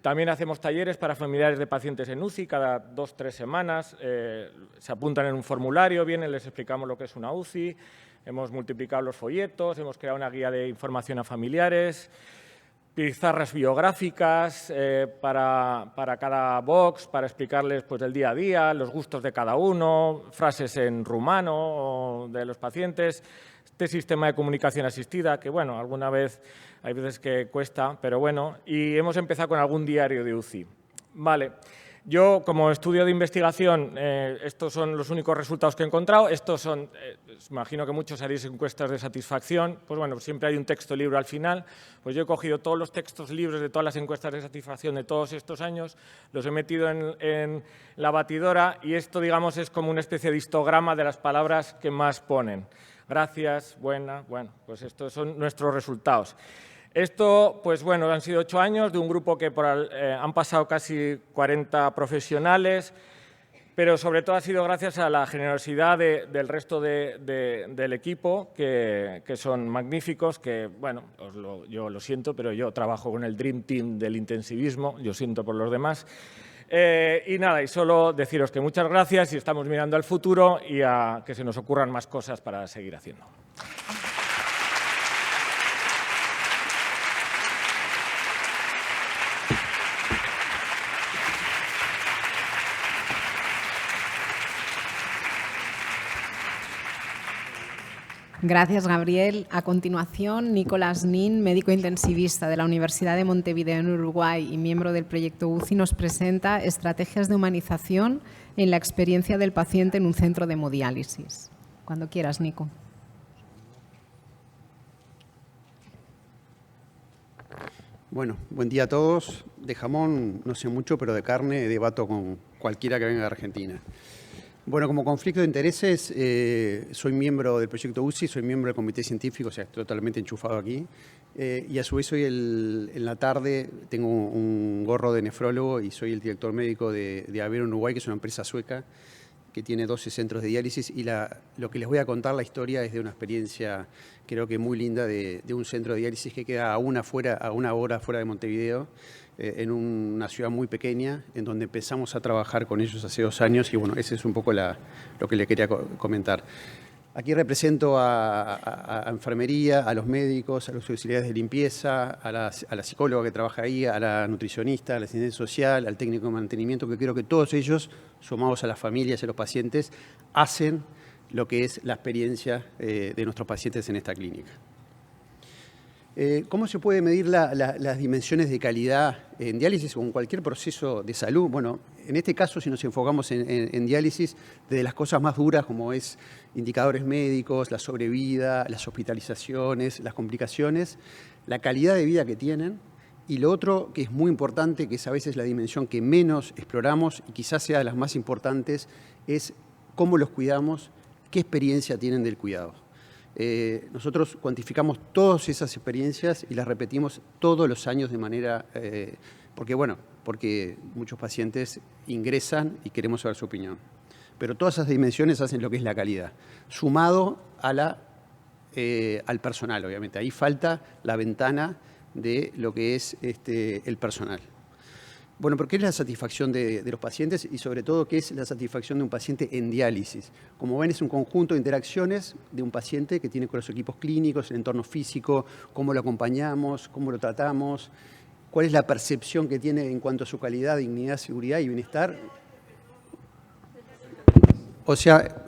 También hacemos talleres para familiares de pacientes en UCI cada 2 o 3 semanas. Se apuntan en un formulario, vienen, les explicamos lo que es una UCI. Hemos multiplicado los folletos, hemos creado una guía de información a familiares, pizarras biográficas para cada box, para explicarles pues, el día a día, los gustos de cada uno, frases en rumano de los pacientes, este sistema de comunicación asistida, que bueno, alguna vez hay veces que cuesta, pero bueno, y hemos empezado con algún diario de UCI. Vale. Yo, como estudio de investigación, estos son los únicos resultados que he encontrado. Estos son, imagino que muchos haréis encuestas de satisfacción. Pues bueno, siempre hay un texto libre al final. Pues yo he cogido todos los textos libres de todas las encuestas de satisfacción de todos estos años, los he metido en la batidora y esto, digamos, es como una especie de histograma de las palabras que más ponen. Gracias, buena, bueno, pues estos son nuestros resultados. Esto, pues bueno, han sido 8 años de un grupo que han pasado casi 40 profesionales, pero sobre todo ha sido gracias a la generosidad del resto del equipo, que son magníficos, que, bueno, yo lo siento, pero yo trabajo con el Dream Team del intensivismo, yo siento por los demás. Y nada, y solo deciros que muchas gracias y estamos mirando al futuro y a que se nos ocurran más cosas para seguir haciendo. Gracias, Gabriel. A continuación, Nicolás Nin, médico intensivista de la Universidad de Montevideo en Uruguay y miembro del proyecto UCI, nos presenta estrategias de humanización en la experiencia del paciente en un centro de hemodiálisis. Cuando quieras, Nico. Bueno, buen día a todos. De jamón no sé mucho, pero de carne debato con cualquiera que venga de Argentina. Bueno, como conflicto de intereses, soy miembro del proyecto UCI, soy miembro del comité científico, o sea, estoy totalmente enchufado aquí. Y a su vez en la tarde tengo un gorro de nefrólogo y soy el director médico de Avero Uruguay, que es una empresa sueca que tiene 12 centros de diálisis. Y lo que les voy a contar, la historia, es de una experiencia creo que muy linda de un centro de diálisis que queda a una hora fuera de Montevideo, en una ciudad muy pequeña, en donde empezamos a trabajar con ellos hace 2 años y bueno, ese es un poco lo que le quería comentar. Aquí represento a enfermería, a los médicos, a los auxiliares de limpieza, a la psicóloga que trabaja ahí, a la nutricionista, a la asistente social, al técnico de mantenimiento, que creo que todos ellos, sumados a las familias y a los pacientes, hacen lo que es la experiencia de nuestros pacientes en esta clínica. ¿Cómo se puede medir las dimensiones de calidad en diálisis o en cualquier proceso de salud? Bueno, en este caso, si nos enfocamos en diálisis, desde las cosas más duras como es indicadores médicos, la sobrevida, las hospitalizaciones, las complicaciones, la calidad de vida que tienen. Y lo otro que es muy importante, que es a veces la dimensión que menos exploramos y quizás sea de las más importantes, es cómo los cuidamos, qué experiencia tienen del cuidado. Nosotros cuantificamos todas esas experiencias y las repetimos todos los años de manera, porque muchos pacientes ingresan y queremos saber su opinión. Pero todas esas dimensiones hacen lo que es la calidad, sumado al personal, obviamente. Ahí falta la ventana de lo que es el personal. Bueno, ¿por qué es la satisfacción de los pacientes y sobre todo qué es la satisfacción de un paciente en diálisis? Como ven, es un conjunto de interacciones de un paciente que tiene con los equipos clínicos, el entorno físico, cómo lo acompañamos, cómo lo tratamos, cuál es la percepción que tiene en cuanto a su calidad, dignidad, seguridad y bienestar. O sea,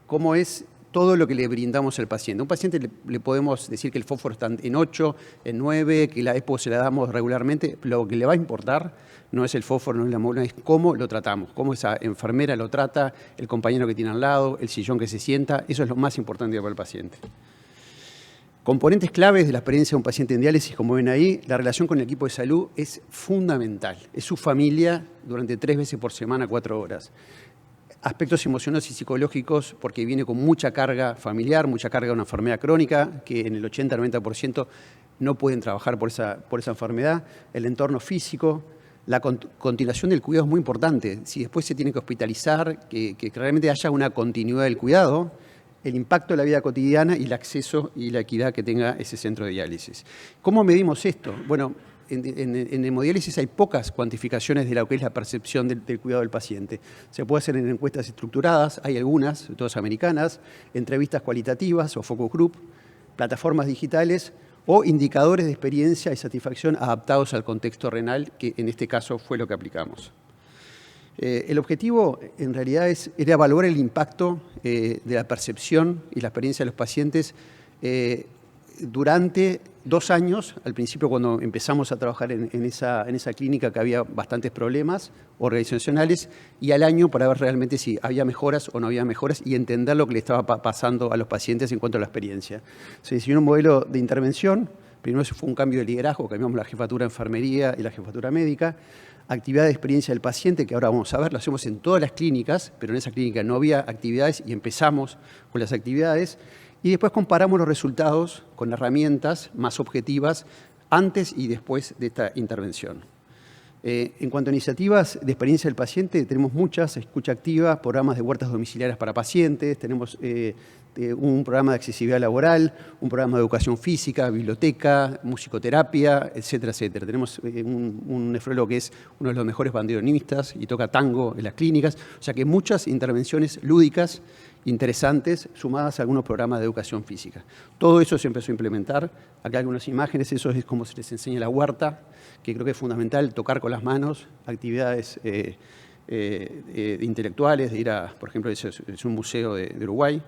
cómo es todo lo que le brindamos al paciente. A un paciente le podemos decir que el fósforo está en 8, en 9, que la EPO se la damos regularmente. Lo que le va a importar no es el fósforo, no es la hemoglobina, es cómo lo tratamos, cómo esa enfermera lo trata, el compañero que tiene al lado, el sillón que se sienta. Eso es lo más importante para el paciente. Componentes claves de la experiencia de un paciente en diálisis, como ven ahí, la relación con el equipo de salud es fundamental. Es su familia durante 3 veces por semana, 4 horas. Aspectos emocionales y psicológicos, porque viene con mucha carga familiar, mucha carga de una enfermedad crónica, que en el 80-90% no pueden trabajar por esa enfermedad. El entorno físico, la continuación del cuidado es muy importante. Si después se tiene que hospitalizar, que realmente haya una continuidad del cuidado, el impacto de la vida cotidiana y el acceso y la equidad que tenga ese centro de diálisis. ¿Cómo medimos esto? Bueno, en hemodiálisis hay pocas cuantificaciones de lo que es la percepción del cuidado del paciente. Se puede hacer en encuestas estructuradas, hay algunas, todas americanas, entrevistas cualitativas o focus group, plataformas digitales o indicadores de experiencia y satisfacción adaptados al contexto renal, que en este caso fue lo que aplicamos. El objetivo en realidad era evaluar el impacto de la percepción y la experiencia de los pacientes durante 2 años, al principio cuando empezamos a trabajar en esa clínica que había bastantes problemas organizacionales, y al año para ver realmente si había mejoras o no había mejoras y entender lo que le estaba pasando a los pacientes en cuanto a la experiencia. Se diseñó un modelo de intervención. Primero fue un cambio de liderazgo, cambiamos la jefatura de enfermería y la jefatura médica. Actividad de experiencia del paciente, que ahora vamos a ver, lo hacemos en todas las clínicas, pero en esa clínica no había actividades y empezamos con las actividades. Y después comparamos los resultados con herramientas más objetivas antes y después de esta intervención. En cuanto a iniciativas de experiencia del paciente, tenemos muchas: escucha activa, programas de huertas domiciliarias para pacientes, tenemos un programa de accesibilidad laboral, un programa de educación física, biblioteca, musicoterapia, etcétera, etcétera. Tenemos un nefrólogo que es uno de los mejores bandoneonistas y toca tango en las clínicas. O sea que muchas intervenciones lúdicas, interesantes, sumadas a algunos programas de educación física. Todo eso se empezó a implementar. Acá hay algunas imágenes, eso es como se les enseña la huerta, que creo que es fundamental, tocar con las manos, actividades intelectuales, de ir a, por ejemplo, es un museo de Uruguay,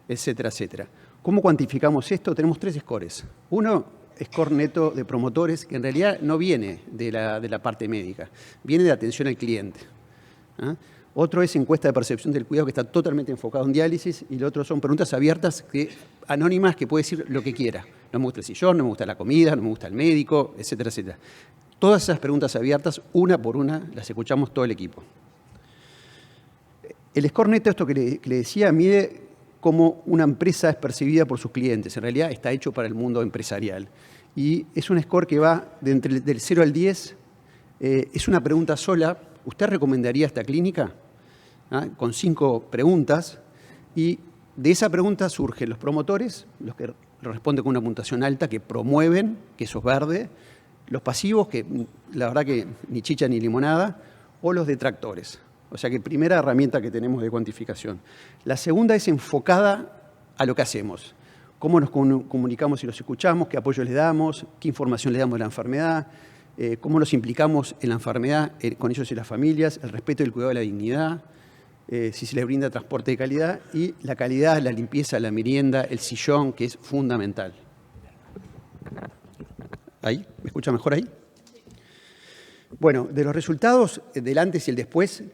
etcétera, etcétera. ¿Cómo cuantificamos esto? Tenemos 3 scores. Uno, score neto de promotores, que en realidad no viene de la parte médica, viene de atención al cliente. ¿Ah? Otro es encuesta de percepción del cuidado, que está totalmente enfocado en diálisis, y lo otro son preguntas abiertas, anónimas, que puede decir lo que quiera. No me gusta el sillón, no me gusta la comida, no me gusta el médico, etcétera, etcétera. Todas esas preguntas abiertas, una por una, las escuchamos todo el equipo. El score neto, esto que le decía, mide cómo una empresa es percibida por sus clientes. En realidad está hecho para el mundo empresarial. Y es un score que va del 0 al 10. Es una pregunta sola. ¿Usted recomendaría esta clínica? ¿Ah? Con 5 preguntas. Y de esa pregunta surgen los promotores, los que responden con una puntuación alta, que promueven, que eso es verde, los pasivos, que la verdad que ni chicha ni limonada, o los detractores. O sea que primera herramienta que tenemos de cuantificación. La segunda es enfocada a lo que hacemos. Cómo nos comunicamos y los escuchamos, qué apoyo les damos, qué información le damos de la enfermedad, cómo nos implicamos en la enfermedad con ellos y las familias, el respeto y el cuidado de la dignidad, si se les brinda transporte de calidad, y la calidad, la limpieza, la merienda, el sillón, que es fundamental. ¿Ahí? ¿Me escucha mejor ahí? Bueno, de los resultados del antes y el después,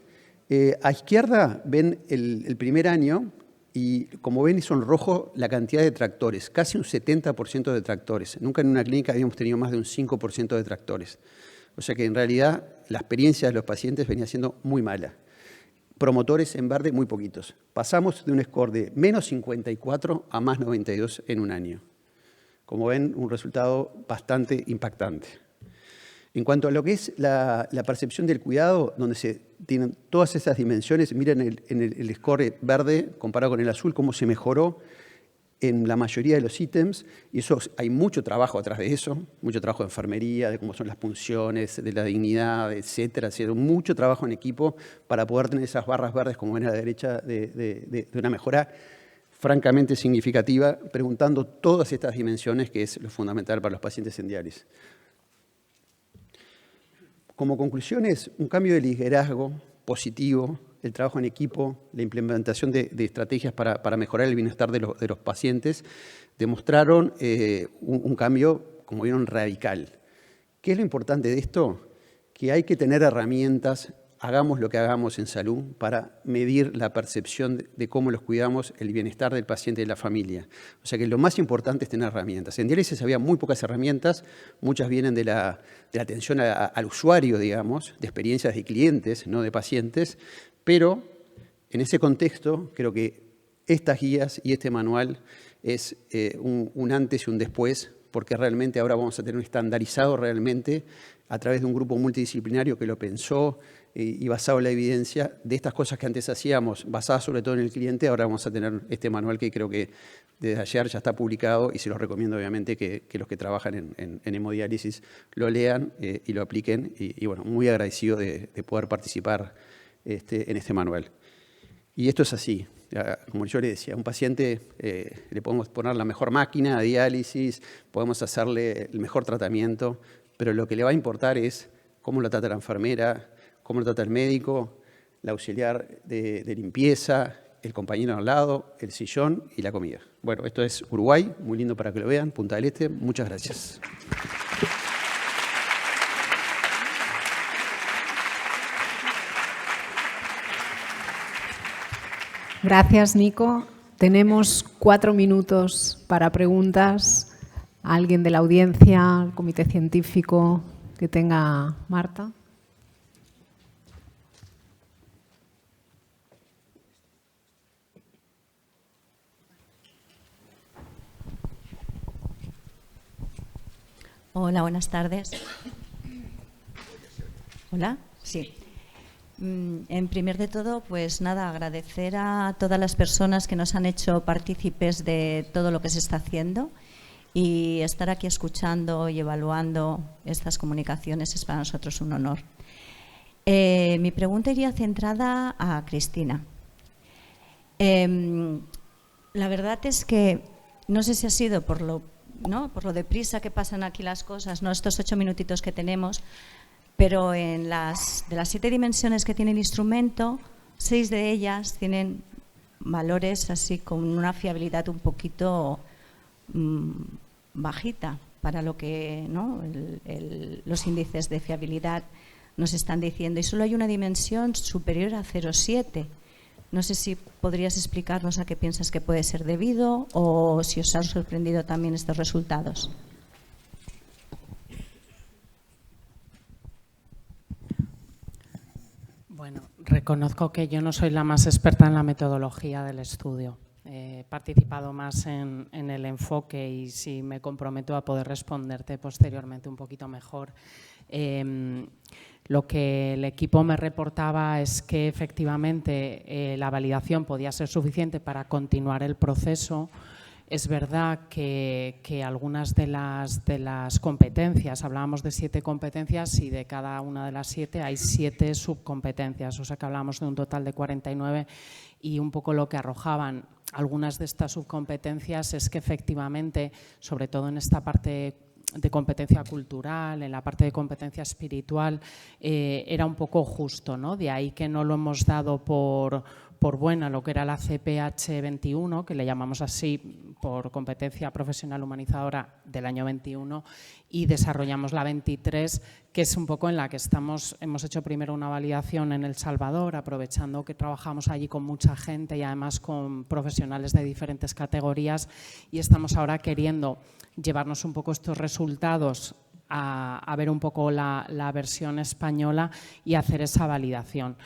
a izquierda ven el primer año, y como ven son rojo la cantidad de detractores, casi un 70% de detractores. Nunca en una clínica habíamos tenido más de un 5% de detractores. O sea que en realidad la experiencia de los pacientes venía siendo muy mala. Promotores en verde, muy poquitos. Pasamos de un score de menos 54 a más 92 en un año. Como ven, un resultado bastante impactante. En cuanto a lo que es la percepción del cuidado, donde se tienen todas esas dimensiones, miren en el score verde comparado con el azul, cómo se mejoró en la mayoría de los ítems, y eso hay mucho trabajo atrás de eso, mucho trabajo de enfermería, de cómo son las punciones, de la dignidad, etcétera, etcétera. Mucho trabajo en equipo para poder tener esas barras verdes, como ven a la derecha, de una mejora francamente significativa, preguntando todas estas dimensiones, que es lo fundamental para los pacientes en diálisis. Como conclusiones, un cambio de liderazgo positivo, el trabajo en equipo, la implementación de estrategias para mejorar el bienestar de los pacientes, demostraron un cambio, como vieron, radical. ¿Qué es lo importante de esto? Que hay que tener herramientas, hagamos lo que hagamos en salud, para medir la percepción de cómo los cuidamos, el bienestar del paciente y de la familia. O sea que lo más importante es tener herramientas. En diálisis había muy pocas herramientas, muchas vienen de la atención al usuario, digamos, de experiencias de clientes, no de pacientes, pero en ese contexto creo que estas guías y este manual es un antes y un después, porque realmente ahora vamos a tener un estandarizado realmente a través de un grupo multidisciplinario que lo pensó y basado en la evidencia de estas cosas que antes hacíamos, basadas sobre todo en el cliente. Ahora vamos a tener este manual que creo que desde ayer ya está publicado, y se los recomiendo obviamente que los que trabajan en hemodiálisis lo lean y lo apliquen, y bueno, muy agradecido de poder participar en este manual. Y esto es así. Como yo le decía, a un paciente le podemos poner la mejor máquina de diálisis, podemos hacerle el mejor tratamiento, pero lo que le va a importar es cómo lo trata la enfermera, cómo lo trata el médico, la auxiliar de limpieza, el compañero al lado, el sillón y la comida. Bueno, esto es Uruguay, muy lindo para que lo vean, Punta del Este. Muchas gracias. Gracias, Nico. Tenemos 4 minutos para preguntas. ¿Alguien de la audiencia, el comité científico que tenga? Marta. Hola, buenas tardes. Hola, sí. En primer de todo, pues nada, agradecer a todas las personas que nos han hecho partícipes de todo lo que se está haciendo, y estar aquí escuchando y evaluando estas comunicaciones es para nosotros un honor. Mi pregunta iría centrada a Cristina. La verdad es que no sé si ha sido por lo deprisa que pasan aquí las cosas, ¿no? Estos 8 minutitos que tenemos, pero de las 7 dimensiones que tiene el instrumento, 6 de ellas tienen valores así con una fiabilidad un poquito bajita para lo que, ¿no?, los índices de fiabilidad nos están diciendo, y solo hay una dimensión superior a 0,7. No sé si podrías explicarnos a qué piensas que puede ser debido, o si os han sorprendido también estos resultados. Bueno, reconozco que yo no soy la más experta en la metodología del estudio. He participado más en el enfoque, y sí me comprometo a poder responderte posteriormente un poquito mejor. Lo que el equipo me reportaba es que efectivamente la validación podía ser suficiente para continuar el proceso. Es verdad que algunas de las competencias, hablábamos de 7 competencias, y de cada una de las 7 hay 7 subcompetencias, o sea que hablamos de un total de 49, y un poco lo que arrojaban algunas de estas subcompetencias es que efectivamente, sobre todo en esta parte de competencia cultural, en la parte de competencia espiritual, era un poco justo, ¿no? De ahí que no lo hemos dado por buena lo que era la CPH 21, que le llamamos así por competencia profesional humanizadora del año 21, y desarrollamos la 23, que es un poco en la que hemos hecho primero una validación en El Salvador, aprovechando que trabajamos allí con mucha gente y además con profesionales de diferentes categorías, y estamos ahora queriendo llevarnos un poco estos resultados a ver un poco la versión española y hacer esa validación.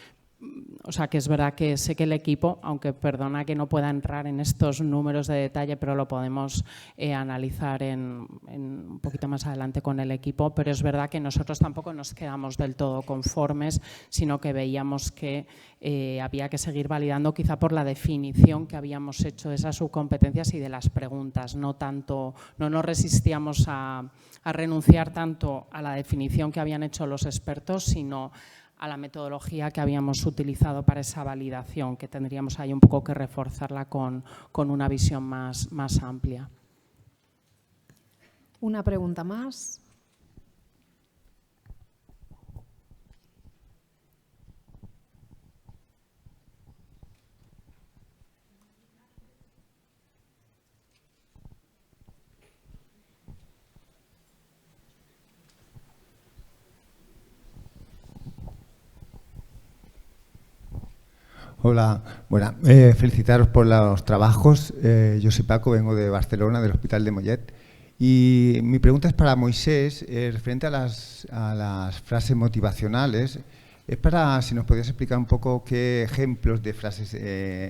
O sea que es verdad que sé que el equipo, aunque perdona que no pueda entrar en estos números de detalle, pero lo podemos analizar en un poquito más adelante con el equipo, pero es verdad que nosotros tampoco nos quedamos del todo conformes, sino que veíamos que había que seguir validando, quizá por la definición que habíamos hecho de esas subcompetencias y de las preguntas. No nos resistíamos a renunciar tanto a la definición que habían hecho los expertos, sino a la metodología que habíamos utilizado para esa validación, que tendríamos ahí un poco que reforzarla con una visión más amplia. Una pregunta más. Hola, bueno, felicitaros por los trabajos. Yo soy Paco, vengo de Barcelona, del Hospital de Mollet. Y mi pregunta es para Moisés, referente a las frases motivacionales. Es para, si nos podías explicar un poco qué ejemplos de frases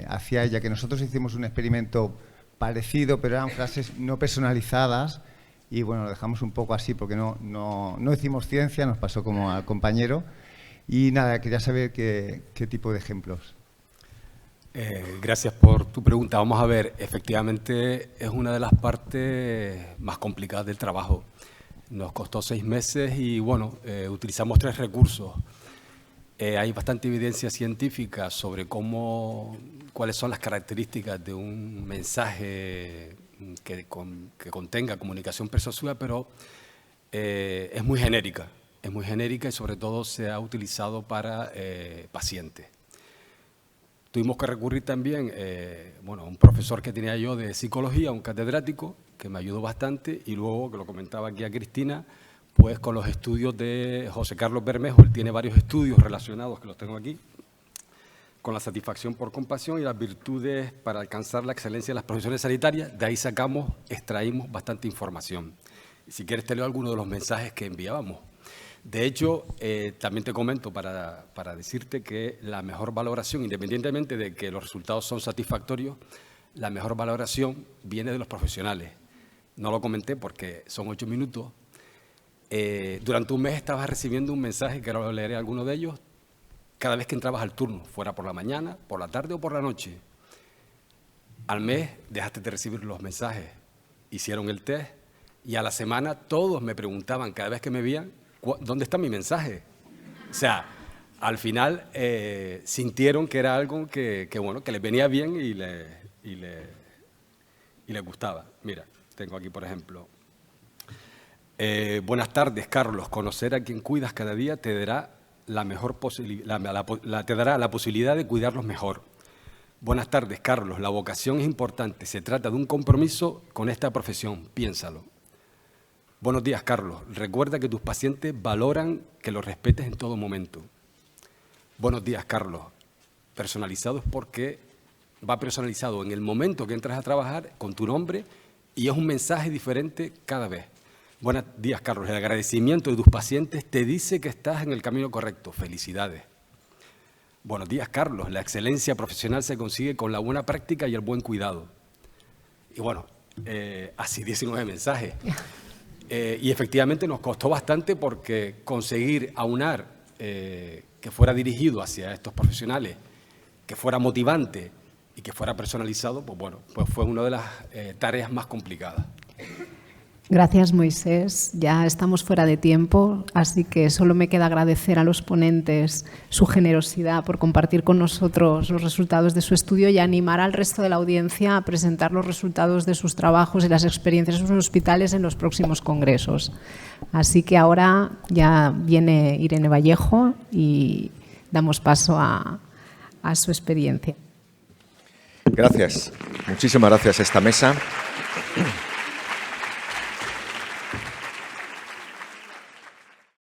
hacía ella, que nosotros hicimos un experimento parecido, pero eran frases no personalizadas. Y bueno, lo dejamos un poco así porque no hicimos ciencia, nos pasó como al compañero. Y nada, quería saber qué tipo de ejemplos. Gracias por tu pregunta. Vamos a ver, efectivamente es una de las partes más complicadas del trabajo. Nos costó 6 meses y bueno, utilizamos 3 recursos. Hay bastante evidencia científica sobre cuáles son las características de un mensaje que contenga comunicación persuasiva, pero es muy genérica y sobre todo se ha utilizado para pacientes. Tuvimos que recurrir también a un profesor que tenía yo de psicología, un catedrático, que me ayudó bastante, y luego, que lo comentaba aquí a Cristina, pues con los estudios de José Carlos Bermejo. Él tiene varios estudios relacionados, que los tengo aquí, con la satisfacción por compasión y las virtudes para alcanzar la excelencia de las profesiones sanitarias. De ahí extraímos bastante información. Y si quieres te leo algunos de los mensajes que enviábamos. De hecho, también te comento para decirte que la mejor valoración, independientemente de que los resultados son satisfactorios, la mejor valoración viene de los profesionales. No lo comenté porque son 8 minutos, durante un mes estabas recibiendo un mensaje, que ahora leeré alguno de ellos, cada vez que entrabas al turno, fuera por la mañana, por la tarde o por la noche. Al mes dejaste de recibir los mensajes, hicieron el test y a la semana todos me preguntaban, cada vez que me veían, ¿dónde está mi mensaje? O sea, al final sintieron que era algo que les venía bien y les gustaba. Mira, tengo aquí, por ejemplo, buenas tardes, Carlos. Conocer a quien cuidas cada día te dará la posibilidad de cuidarlos mejor. Buenas tardes, Carlos. La vocación es importante. Se trata de un compromiso con esta profesión. Piénsalo. Buenos días, Carlos. Recuerda que tus pacientes valoran que los respetes en todo momento. Buenos días, Carlos. Personalizado es porque va personalizado en el momento que entras a trabajar con tu nombre y es un mensaje diferente cada vez. Buenos días, Carlos. El agradecimiento de tus pacientes te dice que estás en el camino correcto. Felicidades. Buenos días, Carlos. La excelencia profesional se consigue con la buena práctica y el buen cuidado. Y bueno, así 19 mensajes. Y efectivamente nos costó bastante porque conseguir aunar que fuera dirigido hacia estos profesionales, que fuera motivante y que fuera personalizado, pues bueno, pues fue una de las tareas más complicadas. Gracias, Moisés. Ya estamos fuera de tiempo, así que solo me queda agradecer a los ponentes su generosidad por compartir con nosotros los resultados de su estudio y animar al resto de la audiencia a presentar los resultados de sus trabajos y las experiencias en sus hospitales en los próximos congresos. Así que ahora ya viene Irene Vallejo y damos paso a su experiencia. Gracias. Muchísimas gracias a esta mesa.